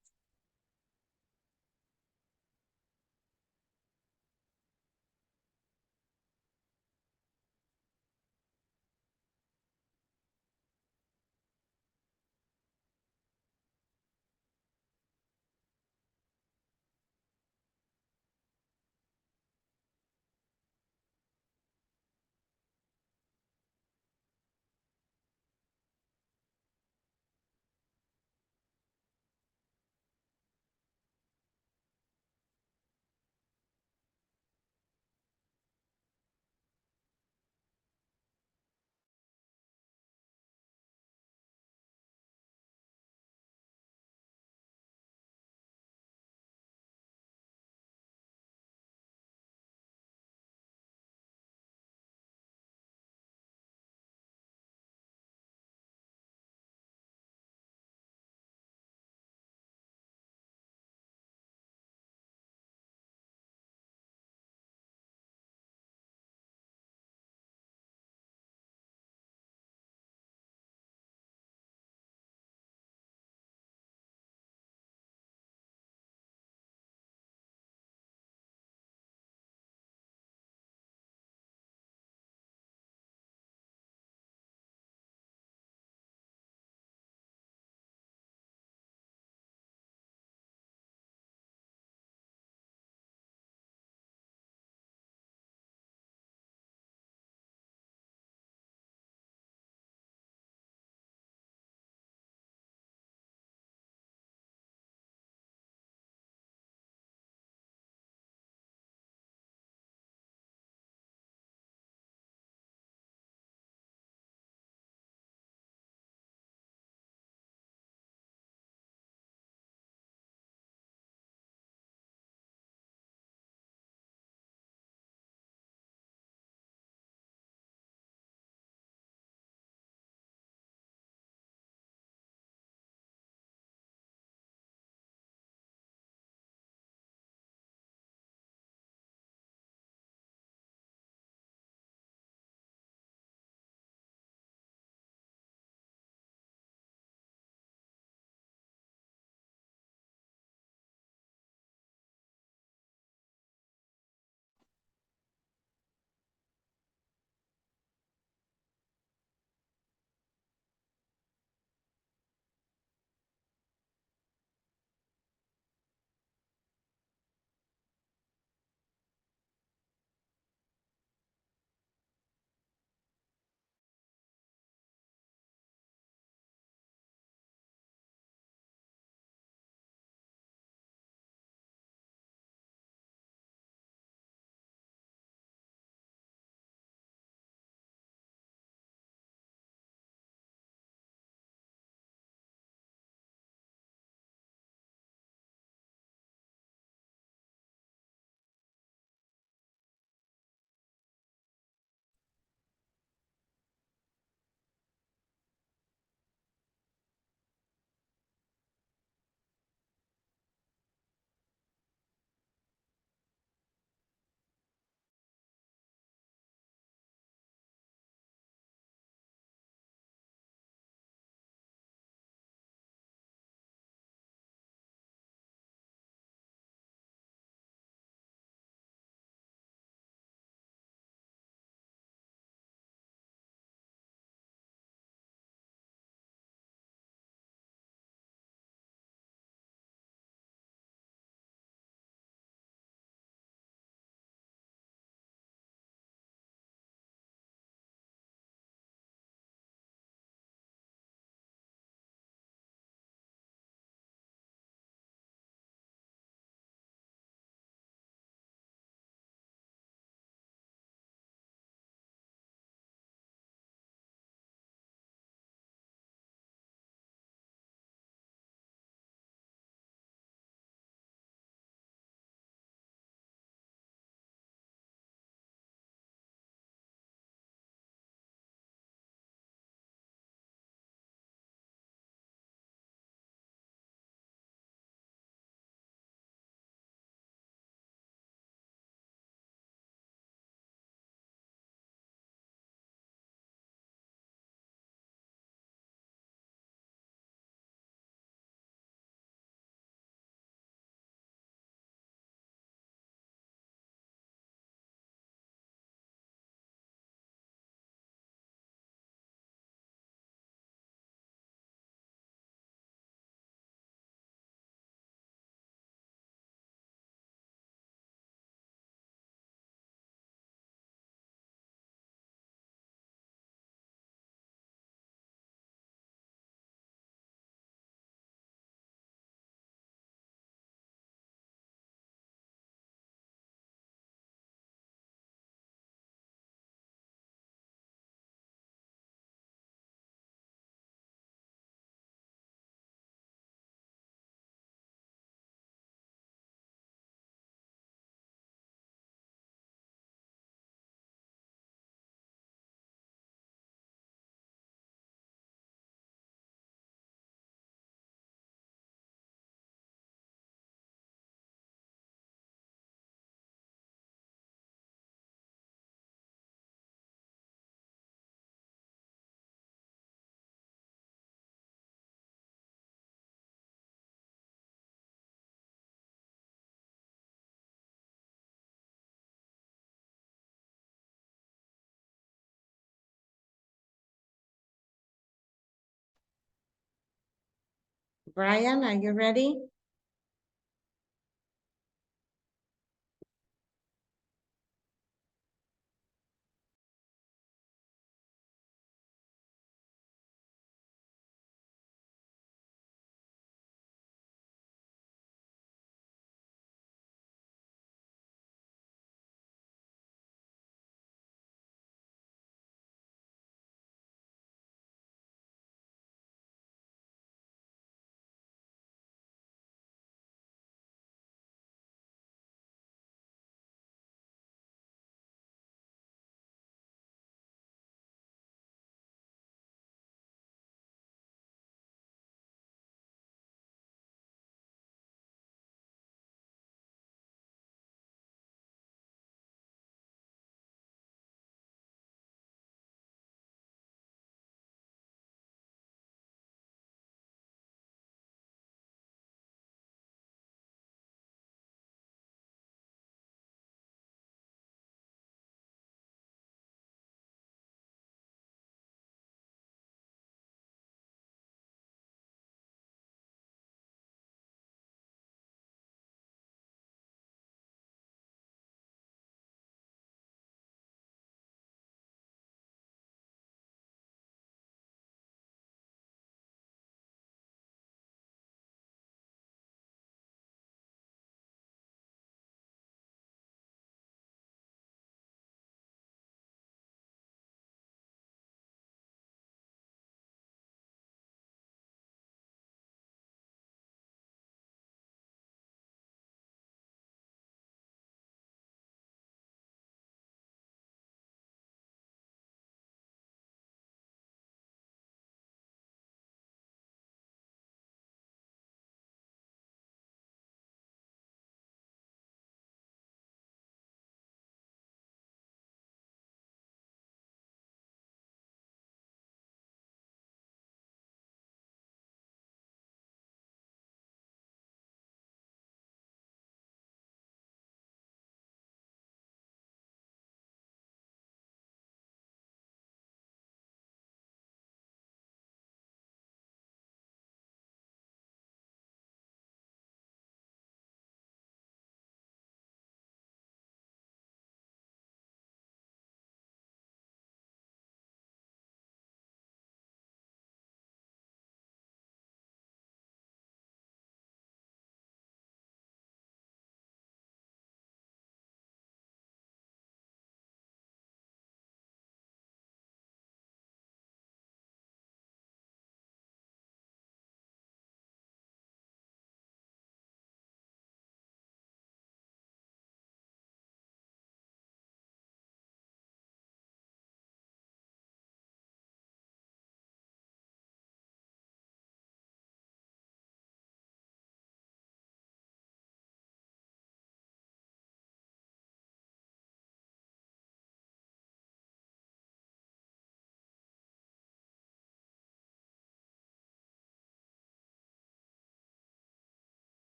S1: Brian, are you ready?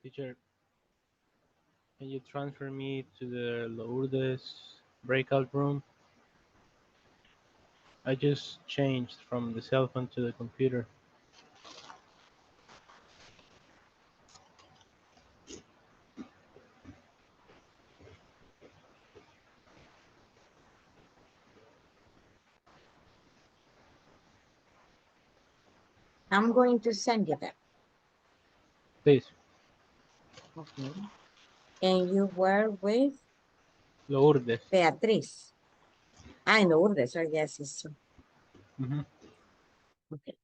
S6: Teacher, can you transfer me to the Lourdes breakout room? I just changed from the cell phone to the computer.
S1: I'm going to send you that.
S6: Please,
S1: Okay. And you were with
S6: Lourdes.
S1: Beatriz. I know this, so yes, it's true.
S6: Mhm.
S1: Okay.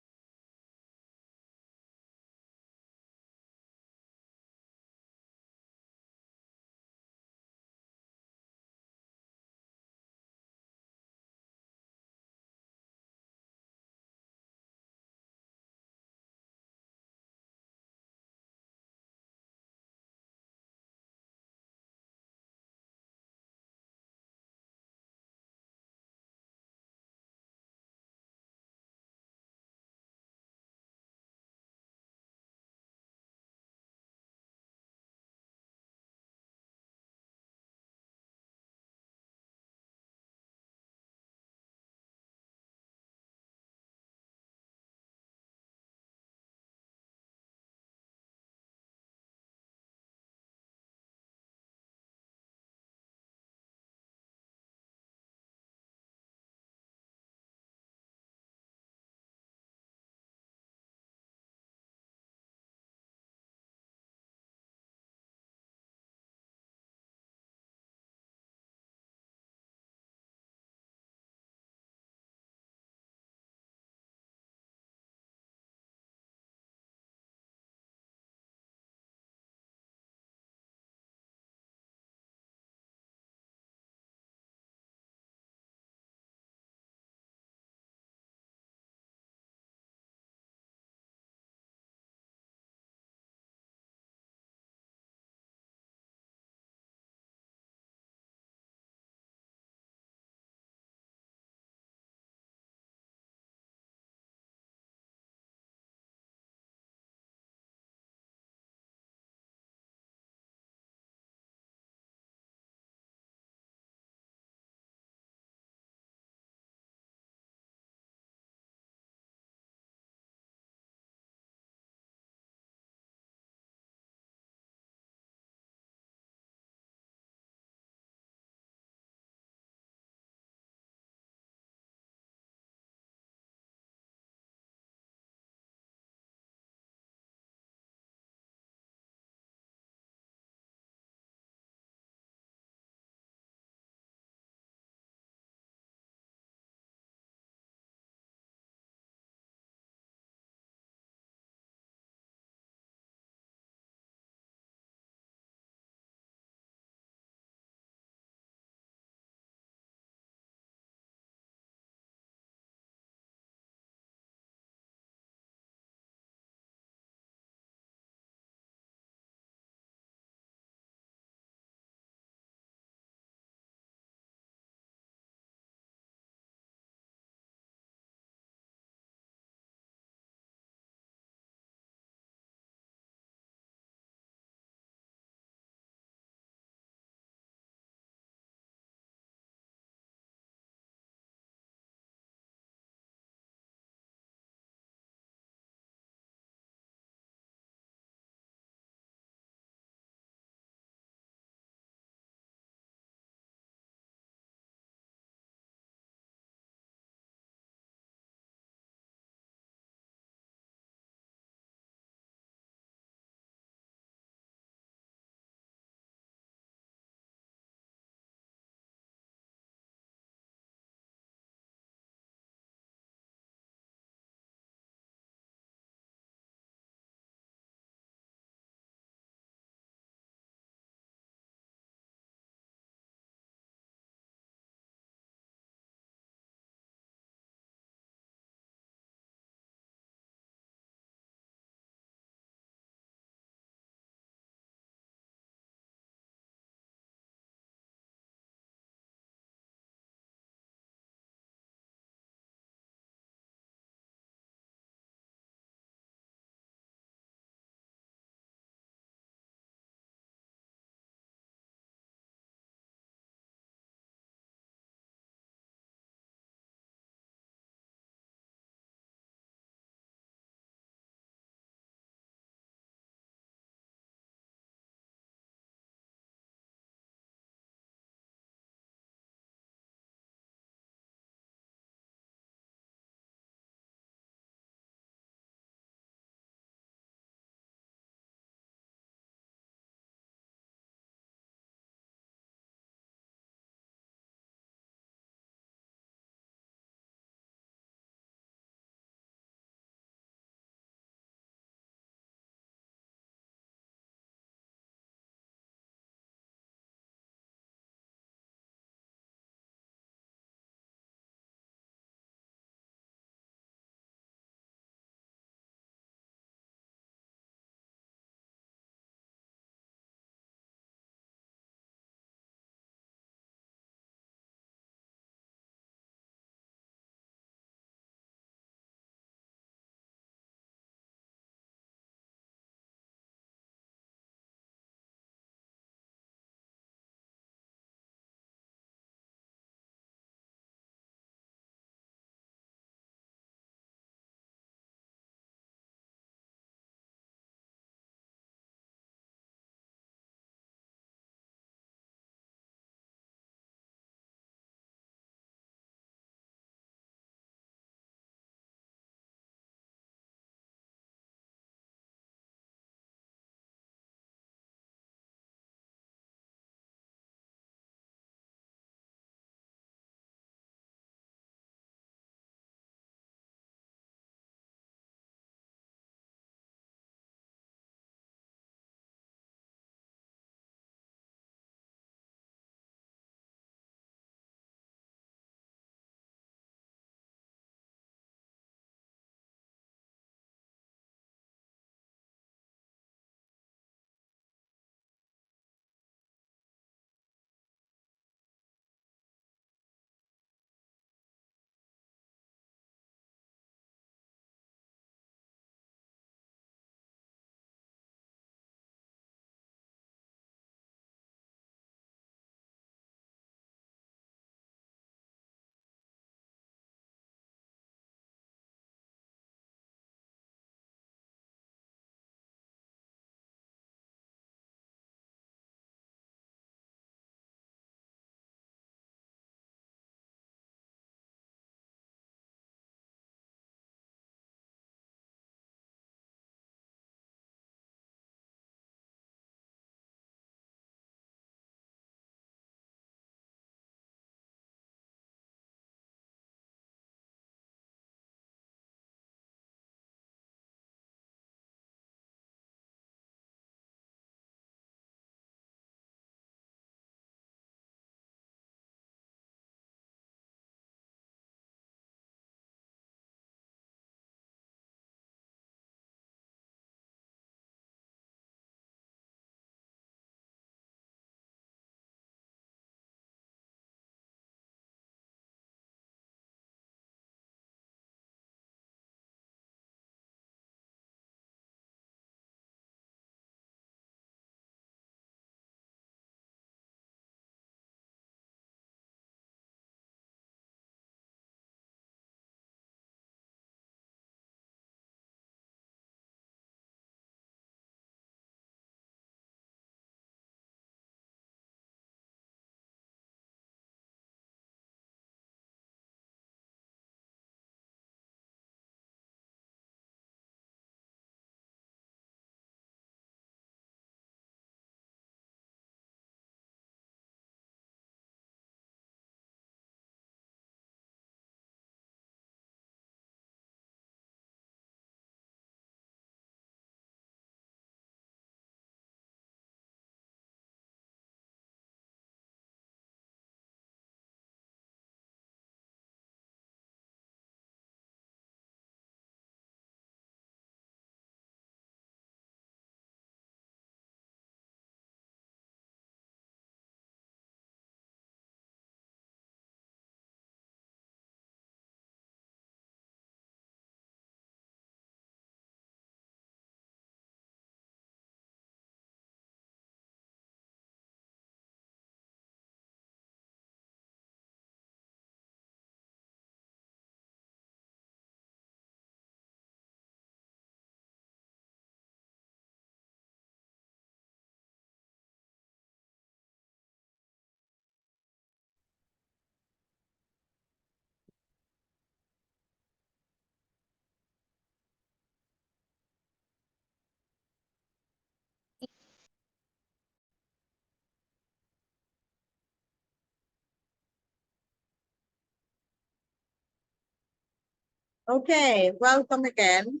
S1: Okay, welcome again.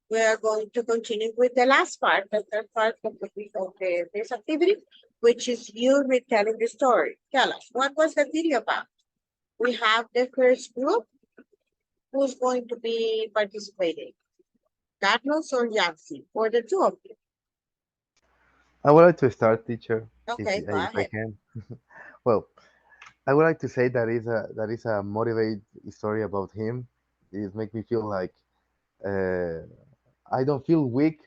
S1: We are going to continue with the last part, the third part of this activity, which is you retelling the story. Tell us, what was the video about? We have the first group. Who's going to be participating? Carlos or Yancy? Or the two of you?
S2: I would like to start, teacher,
S1: Okay, go
S2: if I
S1: ahead.
S2: can. Well, I would like to say that is a motivate story about him. It make me feel like uh, I don't feel weak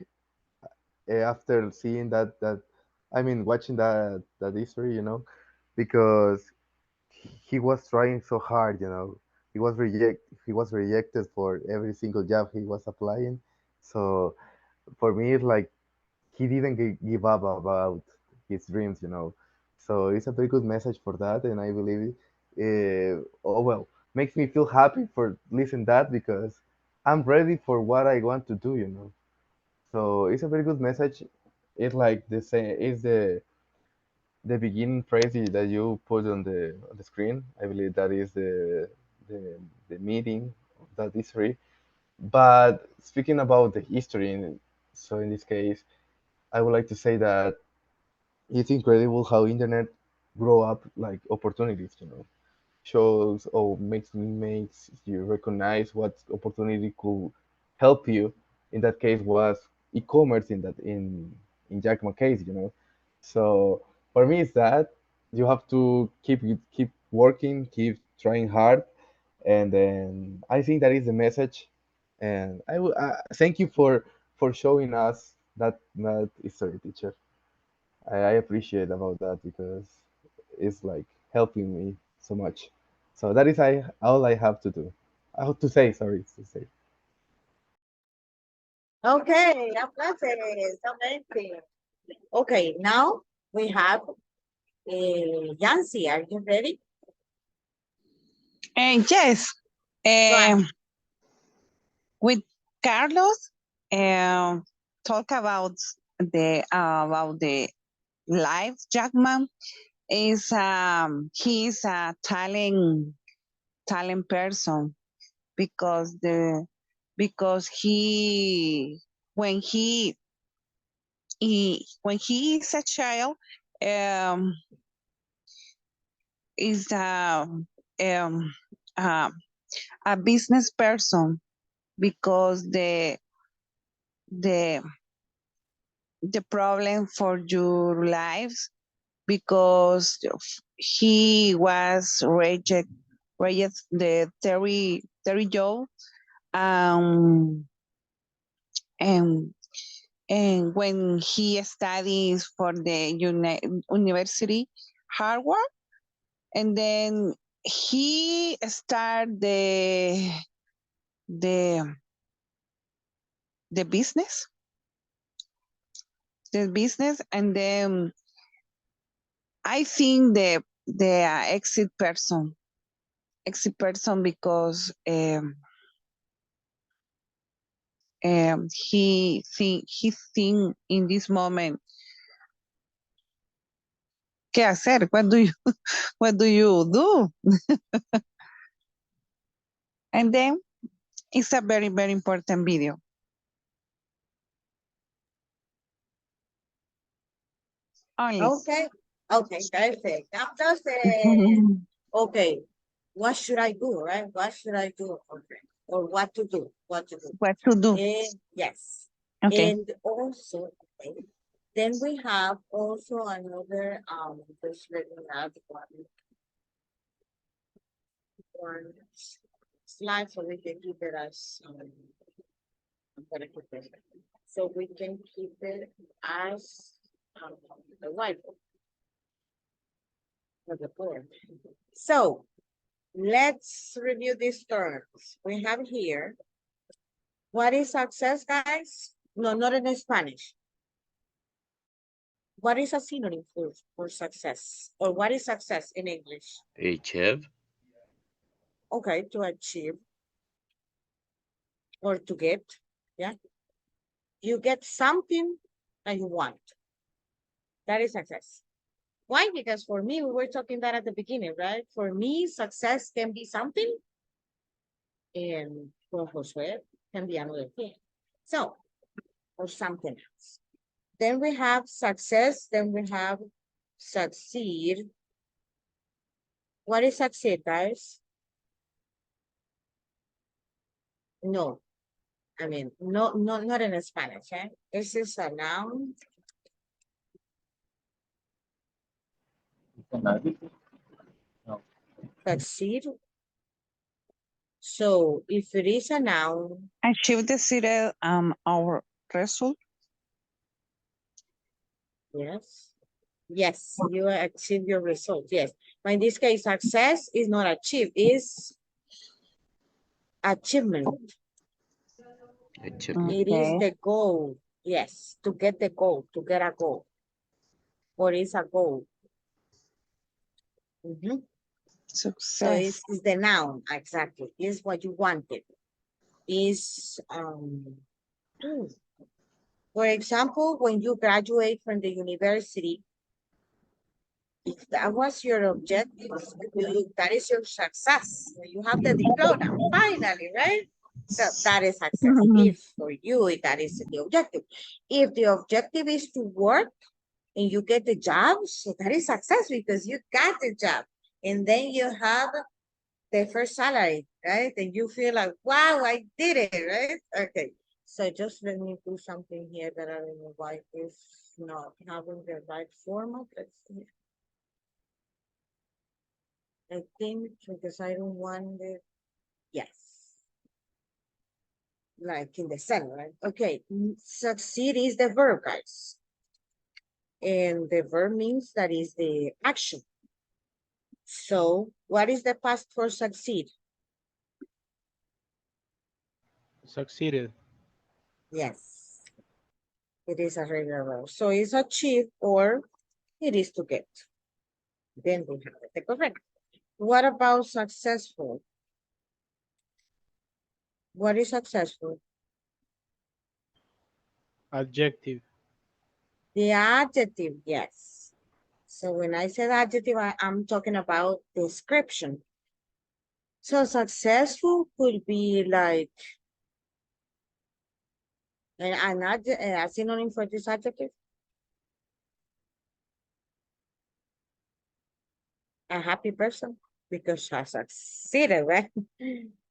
S2: after seeing that. I mean, watching that history, because he was trying so hard. He was rejected for every single job he was applying. So for me, it's like he didn't give up about his dreams. So it's a very good message for that, and I believe oh well, makes me feel happy for listening that because I'm ready for what I want to do. So it's a very good message. It's like the same. It's the beginning phrase that you put on the screen. I believe that is the the meaning of that history. But speaking about the history, so in this case, I would like to say that it's incredible how internet grow up like opportunities. Shows or makes you recognize what opportunity could help you. In that case was e-commerce in Jack Ma case. So for me it's that you have to keep working, keep trying hard, and then I think that is the message. And thank you for showing us that history, teacher. I appreciate about that because it's like helping me so much. So that is all I have to do. I have to say, sorry, to say.
S1: Okay, applauses. Amazing. Okay, now we have Yancy. Are you ready?
S4: Yes.
S1: Go ahead.
S4: With Carlos, talk about the life. Jackman is he's a talent person because the because when he is a child, um is um uh, a business person because the the problem for your lives because he was raised the 30 year and and when he studies for the university Harvard, and then he start the the business the business, and then I think the exit person because he think in this moment qué hacer, what do you do, and then it's a very very important video only.
S1: Okay. Okay, perfect. Applauses. Okay. What should I do, right? What should I do? Okay. Or what to do? What to do?
S4: What to do?
S1: Yes.
S4: Okay.
S1: And also, okay. Then we have also another just let me add one slide so we can keep it as I'm gonna keep it. So we can keep it as the whiteboard for the board. So let's review these terms. We have here, what is success, guys? No, not in Spanish. What is a synonym for success? Or what is success in English?
S7: Achieve.
S1: Okay, to achieve or to get. Yeah. You get something that you want. That is success. Why? Because for me, we were talking that at the beginning, right? For me, success can be something For Josué can be another thing. So, or something else. Then we have success. Then we have succeed. What is succeed, guys? No, I mean, no, not in Spanish. Eh? This is a noun.
S6: No.
S1: Succeed. So if it is a noun,
S4: Achieve the city our result.
S1: yes. Yes, you achieve your result. Yes. But in this case, success is not achieve, is achievement.
S2: Achievement.
S1: It is
S4: Okay.
S1: the goal. Yes, to get the goal, to get a goal. Or is a goal. Mhm. So
S4: Success.
S1: it's the noun, exactly. Is what you wanted. Is hmm, for example, when you graduate from the university, if that was your objective, that is your success. You have the diploma, finally, right? So that is success.
S4: Mhm.
S1: If for you, that is the objective. If the objective is to work and you get the job, so that is success because you got the job. And then you have the first salary, right? And you feel like, wow, I did it, right? Okay. So just let me do something here that I don't know why is not having the right format. Let's see. I think because I don't want it. Yes. Like in the center, right? Okay. Succeed is the verb, guys. And the verb means that is the action. So what is the past for succeed?
S6: Succeeded.
S1: Yes. It is a regular verb. So it's achieve or it is to get. Then we have the correct. What about successful? What is successful?
S6: Adjective.
S1: The adjective, yes. So when I said adjective, I'm talking about description. So successful could be like a synonym for this adjective. A happy person because she succeeded, right?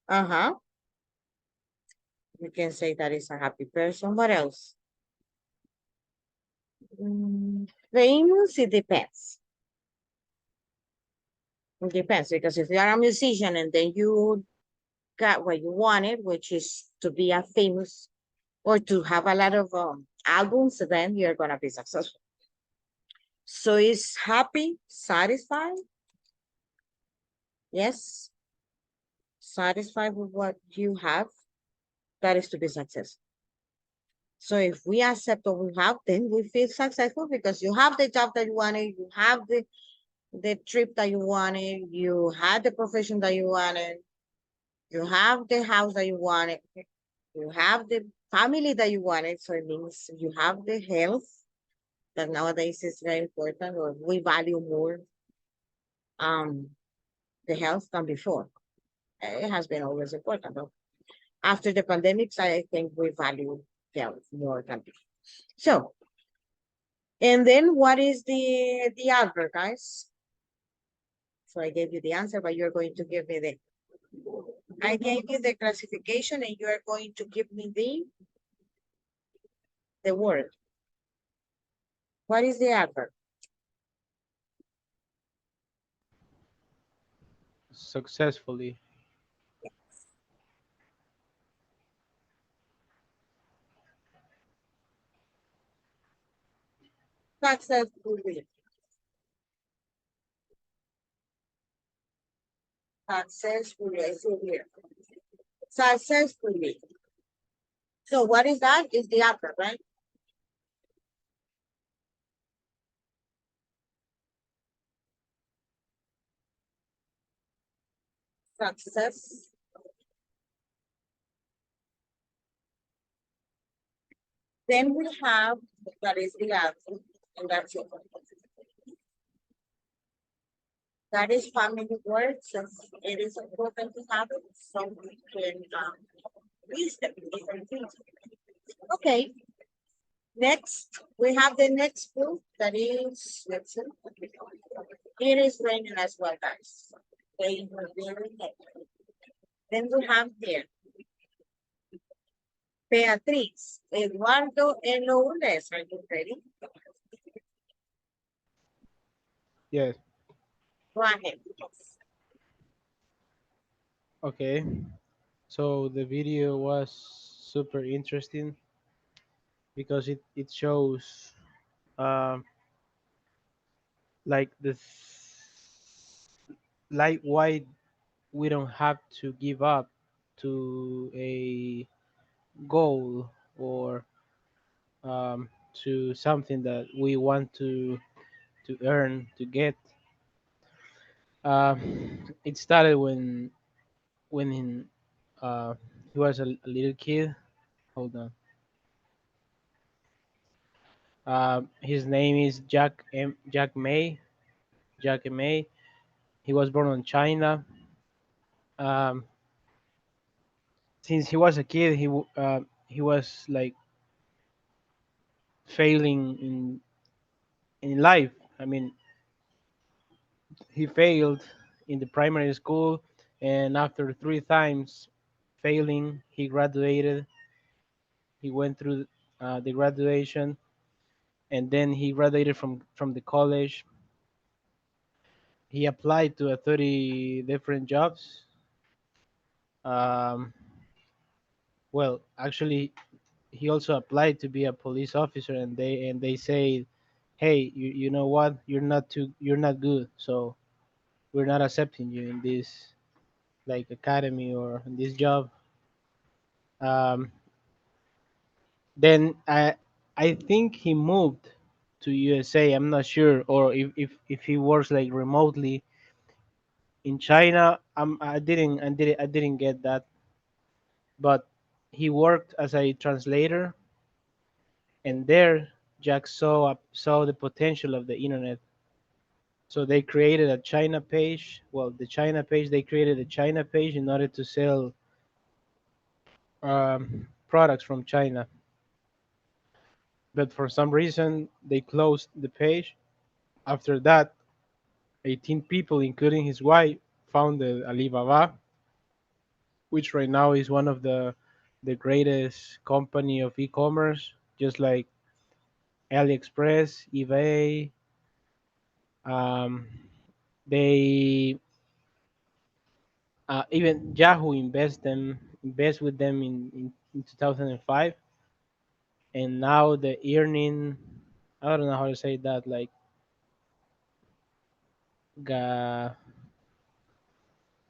S1: Uh-huh. You can say that is a happy person. What else? Famous, it depends. It depends because if you are a musician and then you got what you wanted, which is to be a famous or to have a lot of albums, then you're gonna be successful. So is happy, satisfied? Yes, satisfied with what you have, that is to be successful. So if we accept what we have, then we feel successful because you have the job that you wanted, you have the trip that you wanted, you had the profession that you wanted, you have the house that you wanted, you have the family that you wanted. So it means you have the health that nowadays is very important, or we value more um the health than before. It has been always important, but after the pandemics, I think we value health more than before. So, and then what is the adverb, guys? So I gave you the answer, but you're going to give me the. I gave you the classification, and you are going to give me the word. What is the adverb?
S6: Successfully.
S1: Successfully. Successfully. I see here. Successfully. So what is that? Is the adverb, right? Success. Then we have that is the adverb, and that's it. That is family work, so it is important to have it so we can use them in different things. Okay, next we have the next group that is, let's see, it is raining as well, guys. They were very heavy. Then we have here Beatriz, Eduardo, and Lourdes. Are you ready?
S6: Yes.
S1: Go ahead.
S6: Okay. So the video was super interesting because it shows um like this, like why we don't have to give up to a goal or to something that we want to earn to get. It started when he was a little kid. Hold on. His name is Jack May. Jack May. He was born in China. Um, since he was a kid, he was like failing in life. I mean, he failed in the primary school, and after three times failing, he graduated. He went through the graduation, and then he graduated from the college. He applied to 30 different jobs. Um, well, actually, he also applied to be a police officer, and they say, hey, you know what, you're not good, so we're not accepting you in this like academy or in this job. um, then I think he moved to USA. I'm not sure, or if he works like remotely in China. I didn't get that, but he worked as a translator, and there Jack saw the potential of the internet. So they created a China page. Well, the China page, they created a China page in order to sell products from China. But for some reason, they closed the page. After that, 18 people, including his wife, founded Alibaba, which right now is one of the greatest company of e-commerce, just like AliExpress, eBay. Um, they even Yahoo invest with them in 2005, and now the earning, I don't know how to say that, uh,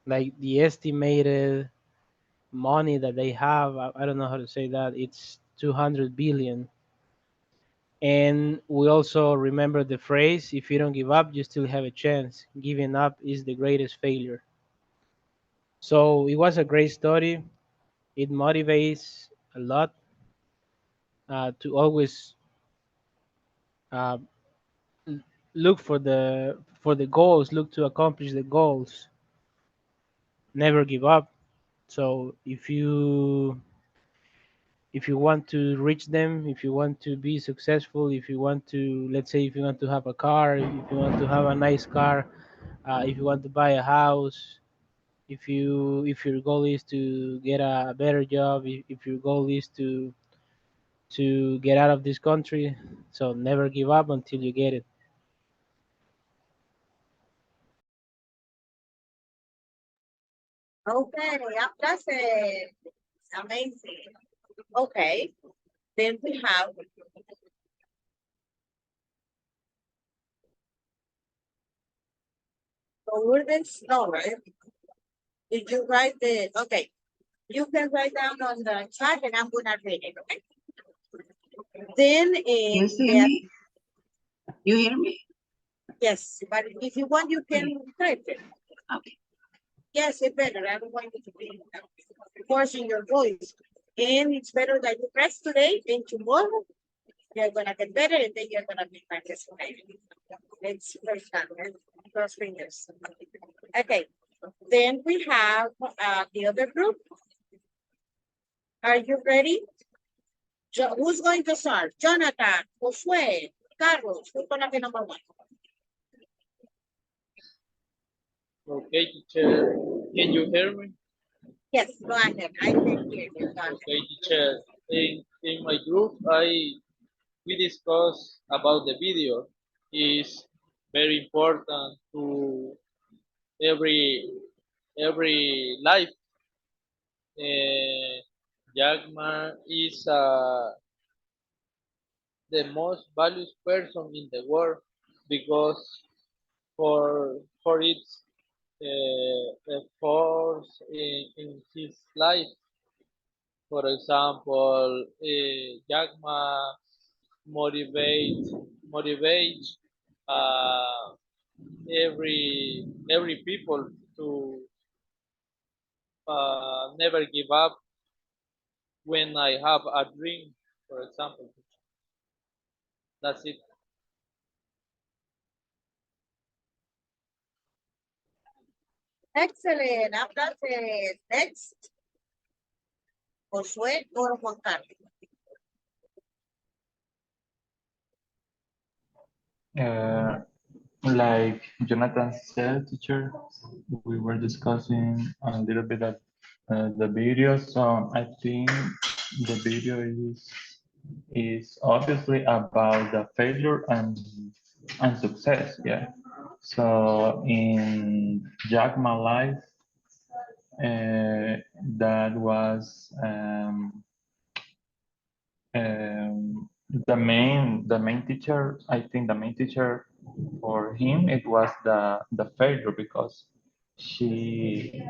S6: like the estimated money that they have, I don't know how to say that, it's 200 billion. And we also remember the phrase, if you don't give up, you still have a chance. Giving up is the greatest failure. So it was a great story. It motivates a lot to always uh, look for the goals, look to accomplish the goals, never give up. So if you want to reach them, if you want to be successful, if you want to, let's say, if you want to have a car, if you want to have a nice car, if you want to buy a house, if your goal is to get a better job, if your goal is to get out of this country, so never give up until you get it.
S1: Okay, that's it. Amazing. Okay, then we have Lourdes. No, right? Did you write the? Okay, you can write down on the chat, and I'm gonna read it. Okay. Then,
S4: You see
S1: yeah,
S4: me? You hear me?
S1: yes, but if you want, you can
S4: Okay.
S1: type it.
S4: Okay.
S1: Yes, it's better. I don't want you to be forcing your voice. And it's better that you press today than tomorrow. You're gonna get better, and then you're gonna be participating. Let's first start. Right? Cross fingers. Okay. Then we have the other group. Are you ready? Who's going to start? Jonathan, Josue, Carlos. Who's going to be number one?
S7: Okay, teacher. Can you hear me?
S1: Yes, go ahead. I can hear you. Go ahead.
S7: Okay, teacher. In my group, we discuss about the video. Is very important to every life. Jackman is the most valued person in the world because for its efforts in his life. For example, Jack Ma motivate uh, every people to never give up when I have a dream. For example, that's it.
S1: Excellent. Aplausos. Next, Josué or Juan Carlos.
S5: Uh, like Jonathan said, teacher, we were discussing a little bit of the video. So I think the video is obviously about the failure and success. Yeah. So in Jack My Life, that was the main teacher. I think the main teacher for him it was the failure because he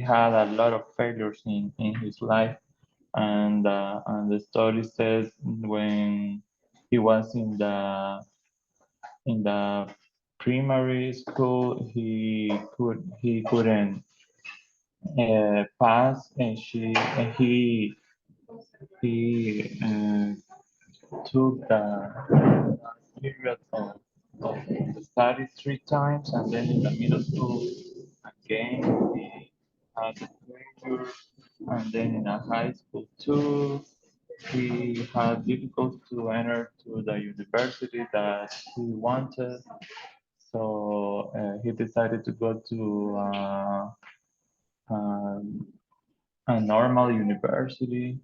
S5: had a lot of failures in his life and the story says when he was in the primary school he couldn't pass and he took the period of the study 3 times, and then in the middle school again he had a failure, and then in a high school too he had difficulty to enter to the university that he wanted. So he decided to go to um, a normal university.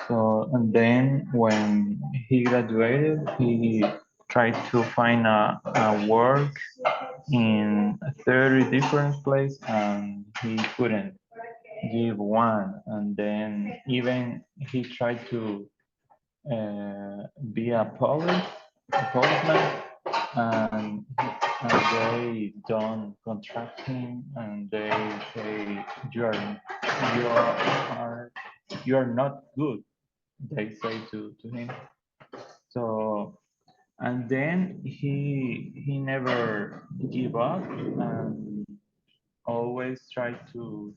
S5: So, and then when he graduated, he tried to find a work in 30 different places and he couldn't give one. And then even he tried to be a policeman, and, and they don't contract him, and they say you are you are not good. They say to him. So and then he never give up and always try to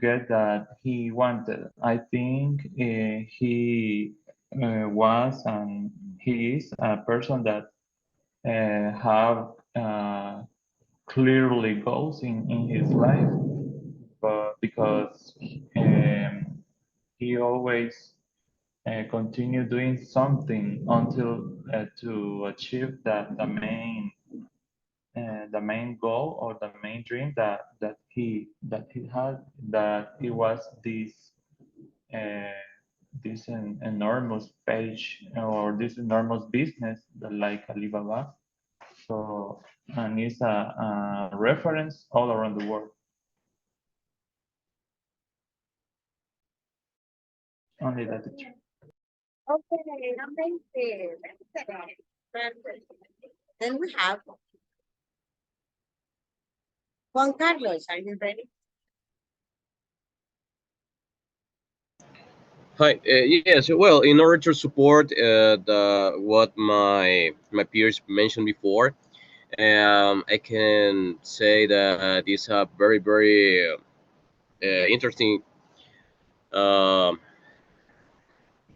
S5: get that he wanted. I think he was and he is a person that have clearly goals in his life, but because he always continue doing something until to achieve the main goal or the main dream that he had, that it was uh, this enormous page or this enormous business like Alibaba. So and it's a reference all around the world. Only that, teacher.
S1: Okay, amazing. Excellent. Perfect. Then we have Juan Carlos. Are you ready?
S8: Hi. Yes. Well, in order to support the what my peers mentioned before, I can say that it's a very interesting um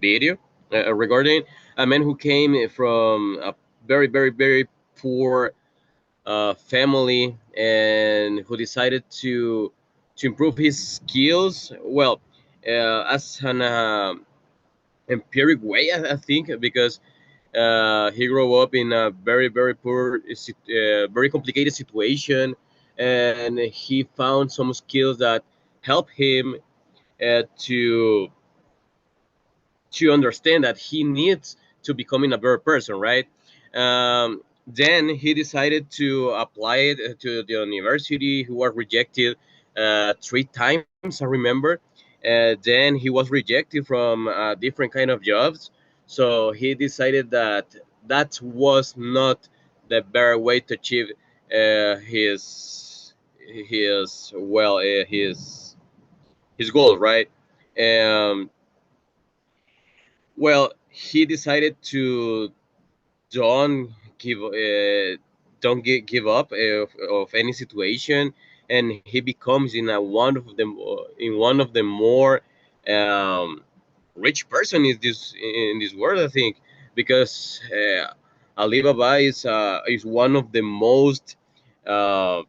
S8: video. regarding a man who came from a very, very, very poor family and who decided to improve his skills. Well, as an empiric way, I think, because he grew up in a very, very poor, very complicated situation, and he found some skills that help him to understand that he needs to becoming a better person, right? Then he decided to apply it to the university. He was rejected 3 times, I remember. Then he was rejected from different kind of jobs. So he decided that that was not the better way to achieve his goal, right? Um, well, he decided to don't give give up of any situation, and he becomes in one of the more um, rich person in this world, I think, because Alibaba is one of the most uh,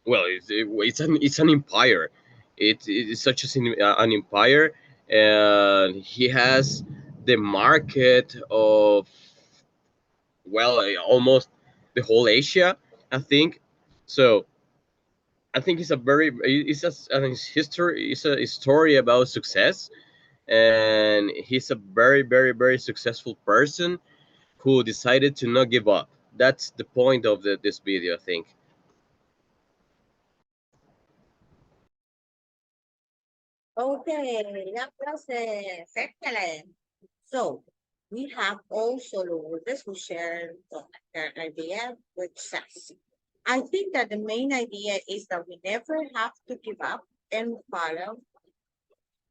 S8: well, it's an empire. It's such an empire, and he has the market of, well, almost the whole Asia, I think. So I think it's history. It's a story about success, and he's a very, very, very successful person who decided to not give up. That's the point of this video, I think.
S1: Okay, that process. Excellent. So we have also Lourdes who shared their idea, which says, I think that the main idea is that we never have to give up and follow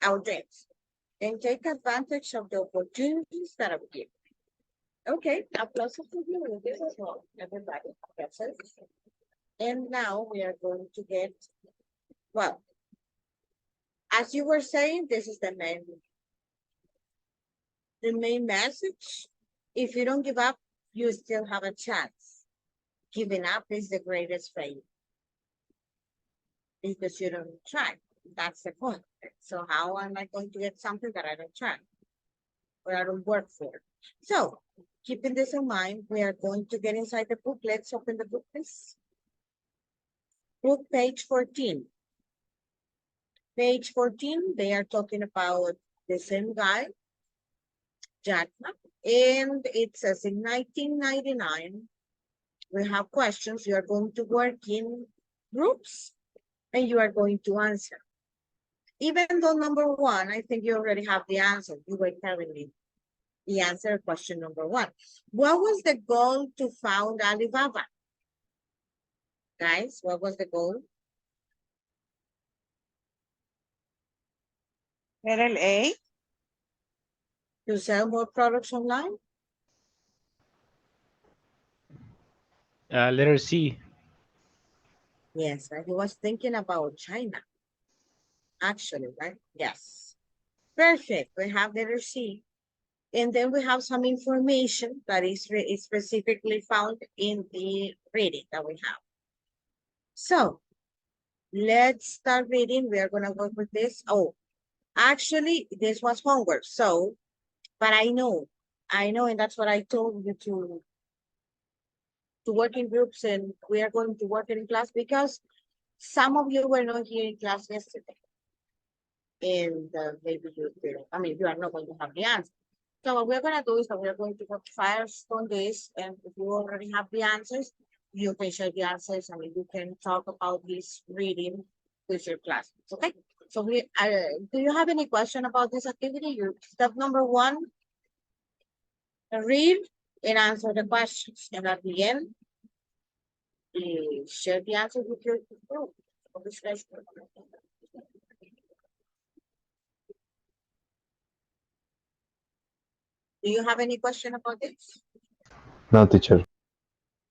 S1: our dreams and take advantage of the opportunities that appear. Okay, applause for you, Lourdes, as well, everybody. Applauses. And now we are going to get, well, as you were saying, this is the main message. If you don't give up, you still have a chance. Giving up is the greatest failure because you don't try. That's the point. So how am I going to get something that I don't try or I don't work for? So keeping this in mind, we are going to get inside the book. Let's open the book, please. Book page 14. Page 14, they are talking about the same guy, Jack, and it says in 1999, we have questions. You are going to work in groups and you are going to answer. Even though number one, I think you already have the answer. You were telling me the answer question number one. What was the goal to found Alibaba? Guys, what was the goal?
S4: Letter A.
S1: To sell more products online?
S6: Letter C.
S1: Yes, right. He was thinking about China, actually, right? Yes. Perfect. We have letter C. And then we have some information that is specifically found in the reading that we have. So let's start reading. We are going to work with this. Oh, actually, this was homework. So, but I know, and that's what I told you to work in groups, and we are going to work in class because some of you were not here in class yesterday. And maybe you are not going to have the answer. So what we're going to do is that we're going to work first on this, and if you already have the answers, you can share the answers, and you can talk about this reading with your classmates, okay? So do you have any question about this activity? Step number one, read and answer the questions, and at the end, share the answer with your group. Do you have any question about this?
S2: No, teacher.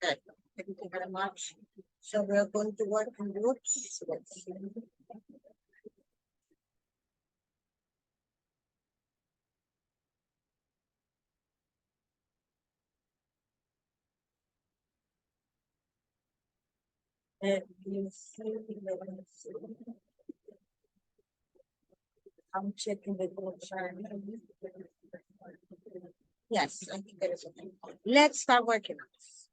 S1: Good. Thank you very much. So we're going to work in groups. Let's see. I'm checking the board. Yes, I think there is something. Let's start working on this.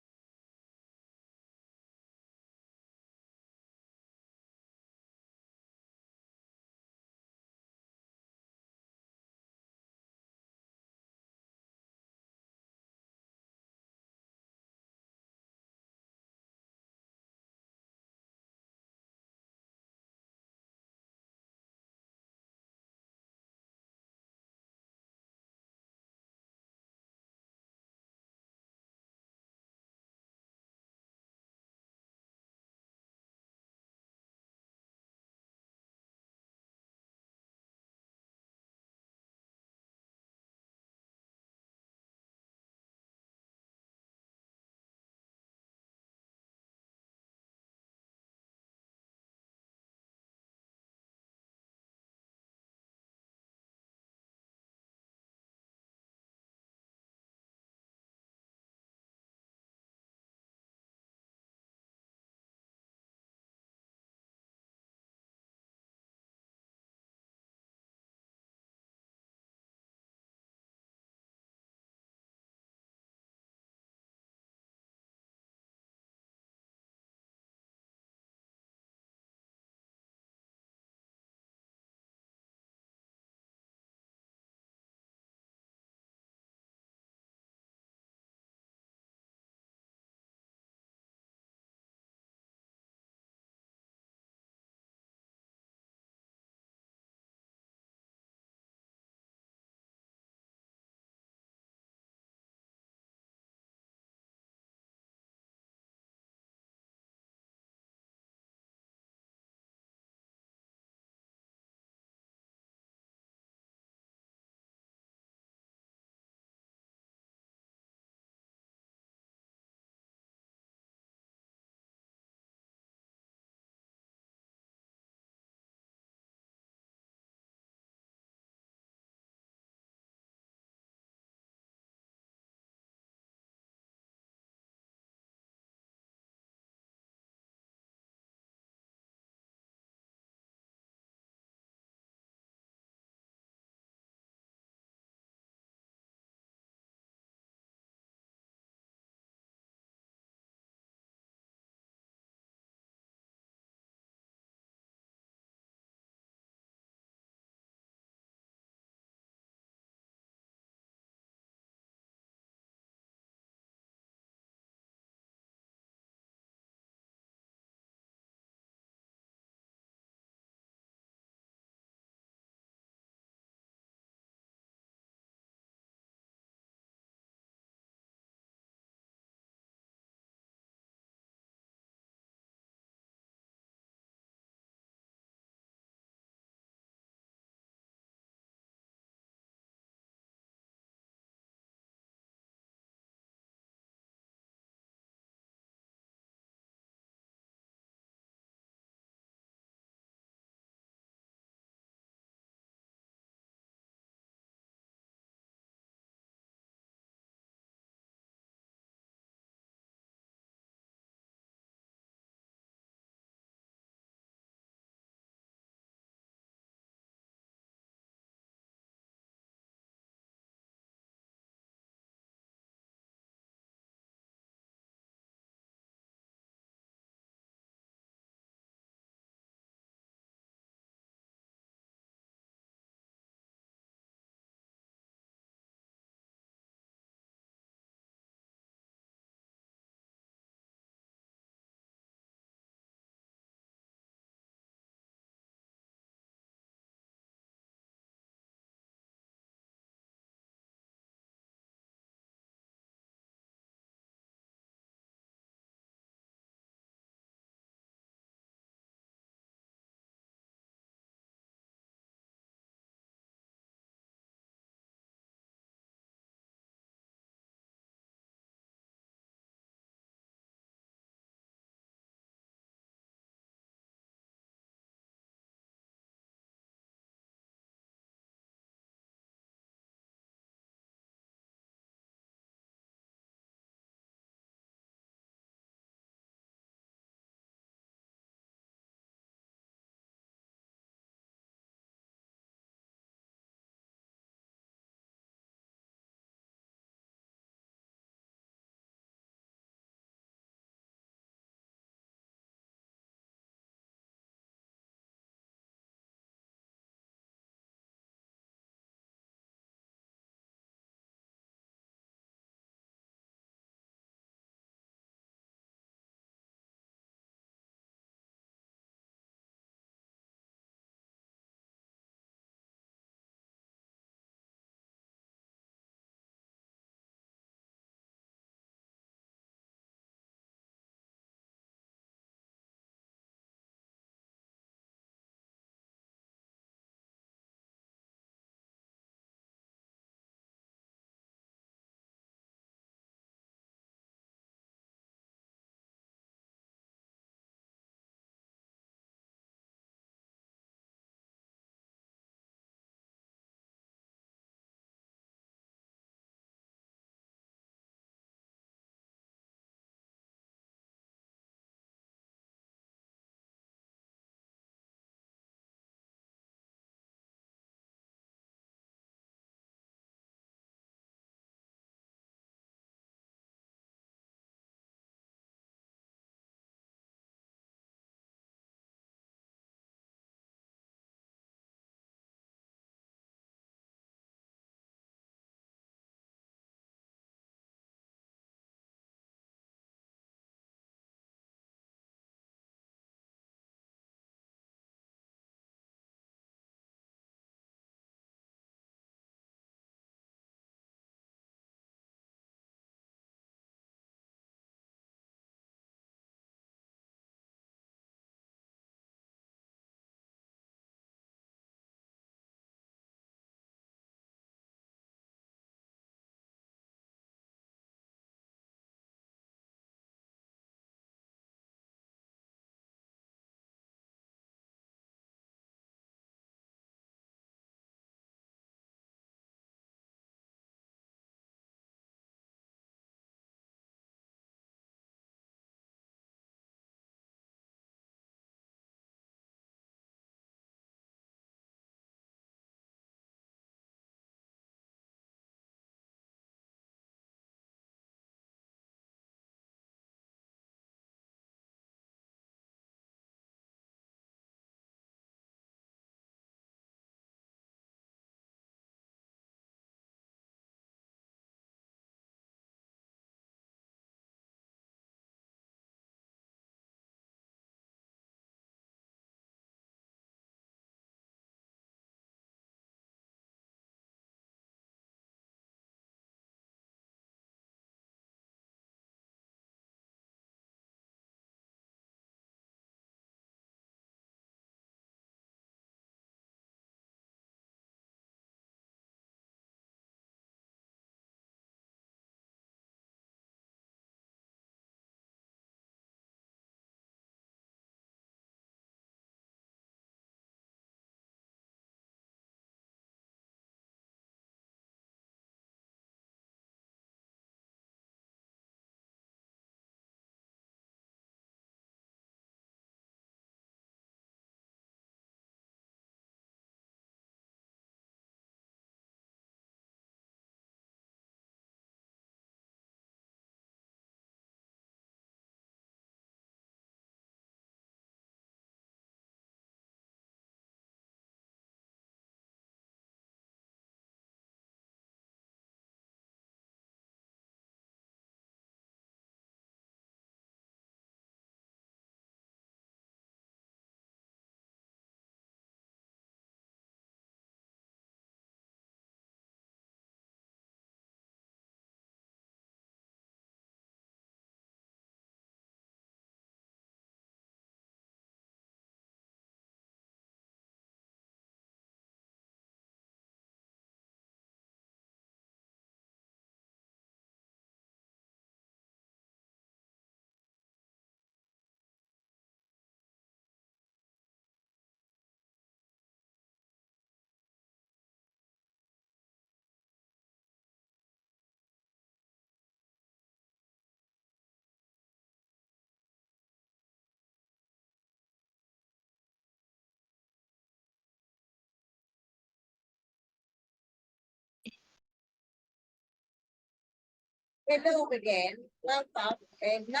S1: Hello again. Welcome. And now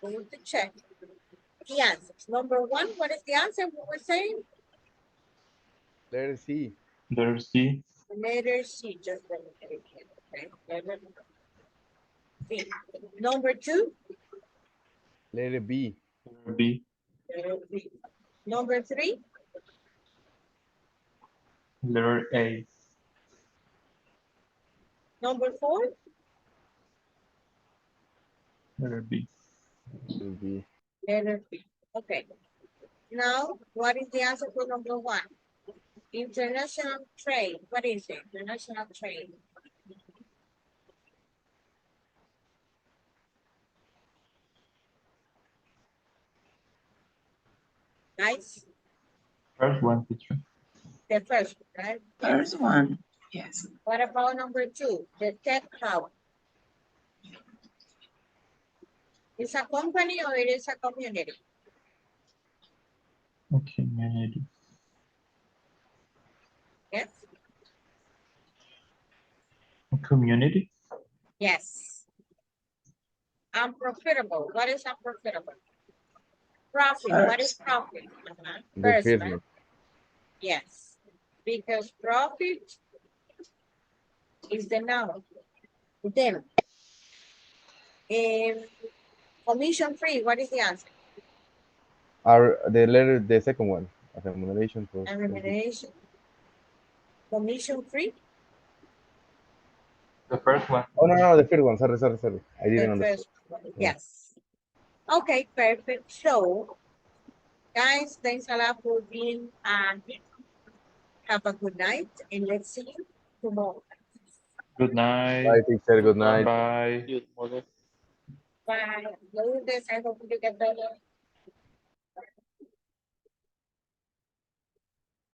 S1: we're going to check the answers. Number one, what is the answer? What we're saying?
S2: Letter C.
S5: Letter C.
S1: Letter C. Just let me get it here. Okay. Letter C. Number two,
S2: Letter B.
S5: Letter B.
S1: letter B. Number three,
S5: Letter A.
S1: number four,
S5: Letter B.
S2: Letter B.
S1: letter B. Okay. Now, what is the answer for number one? International trade. What is it? International trade. Guys,
S5: First one, teacher.
S1: the first one, right?
S4: First one. Yes.
S1: What about number two? The tech hub. It's a company or it is a community?
S5: Community.
S1: Yes.
S5: Community.
S1: Yes. Unprofitable. What is unprofitable? Profit. What is profit?
S2: The
S1: First,
S2: first
S1: right?
S2: one.
S1: Yes. Because profit is the noun. Then, if commission free, what is the answer?
S2: The second one. A remuneration for
S1: And
S2: service.
S1: remuneration. Commission free,
S5: The first one.
S2: Oh no, the first one. Sorry. I didn't
S1: the
S2: understand.
S1: first one.
S2: Yeah.
S1: Yes. Okay, perfect. So, guys, thanks a lot for being here. Have a good night, and let's see you tomorrow.
S5: Good night.
S2: Bye, teacher. Good night.
S5: Bye.
S7: You, mother.
S1: Bye. Lourdes, I hope you get better.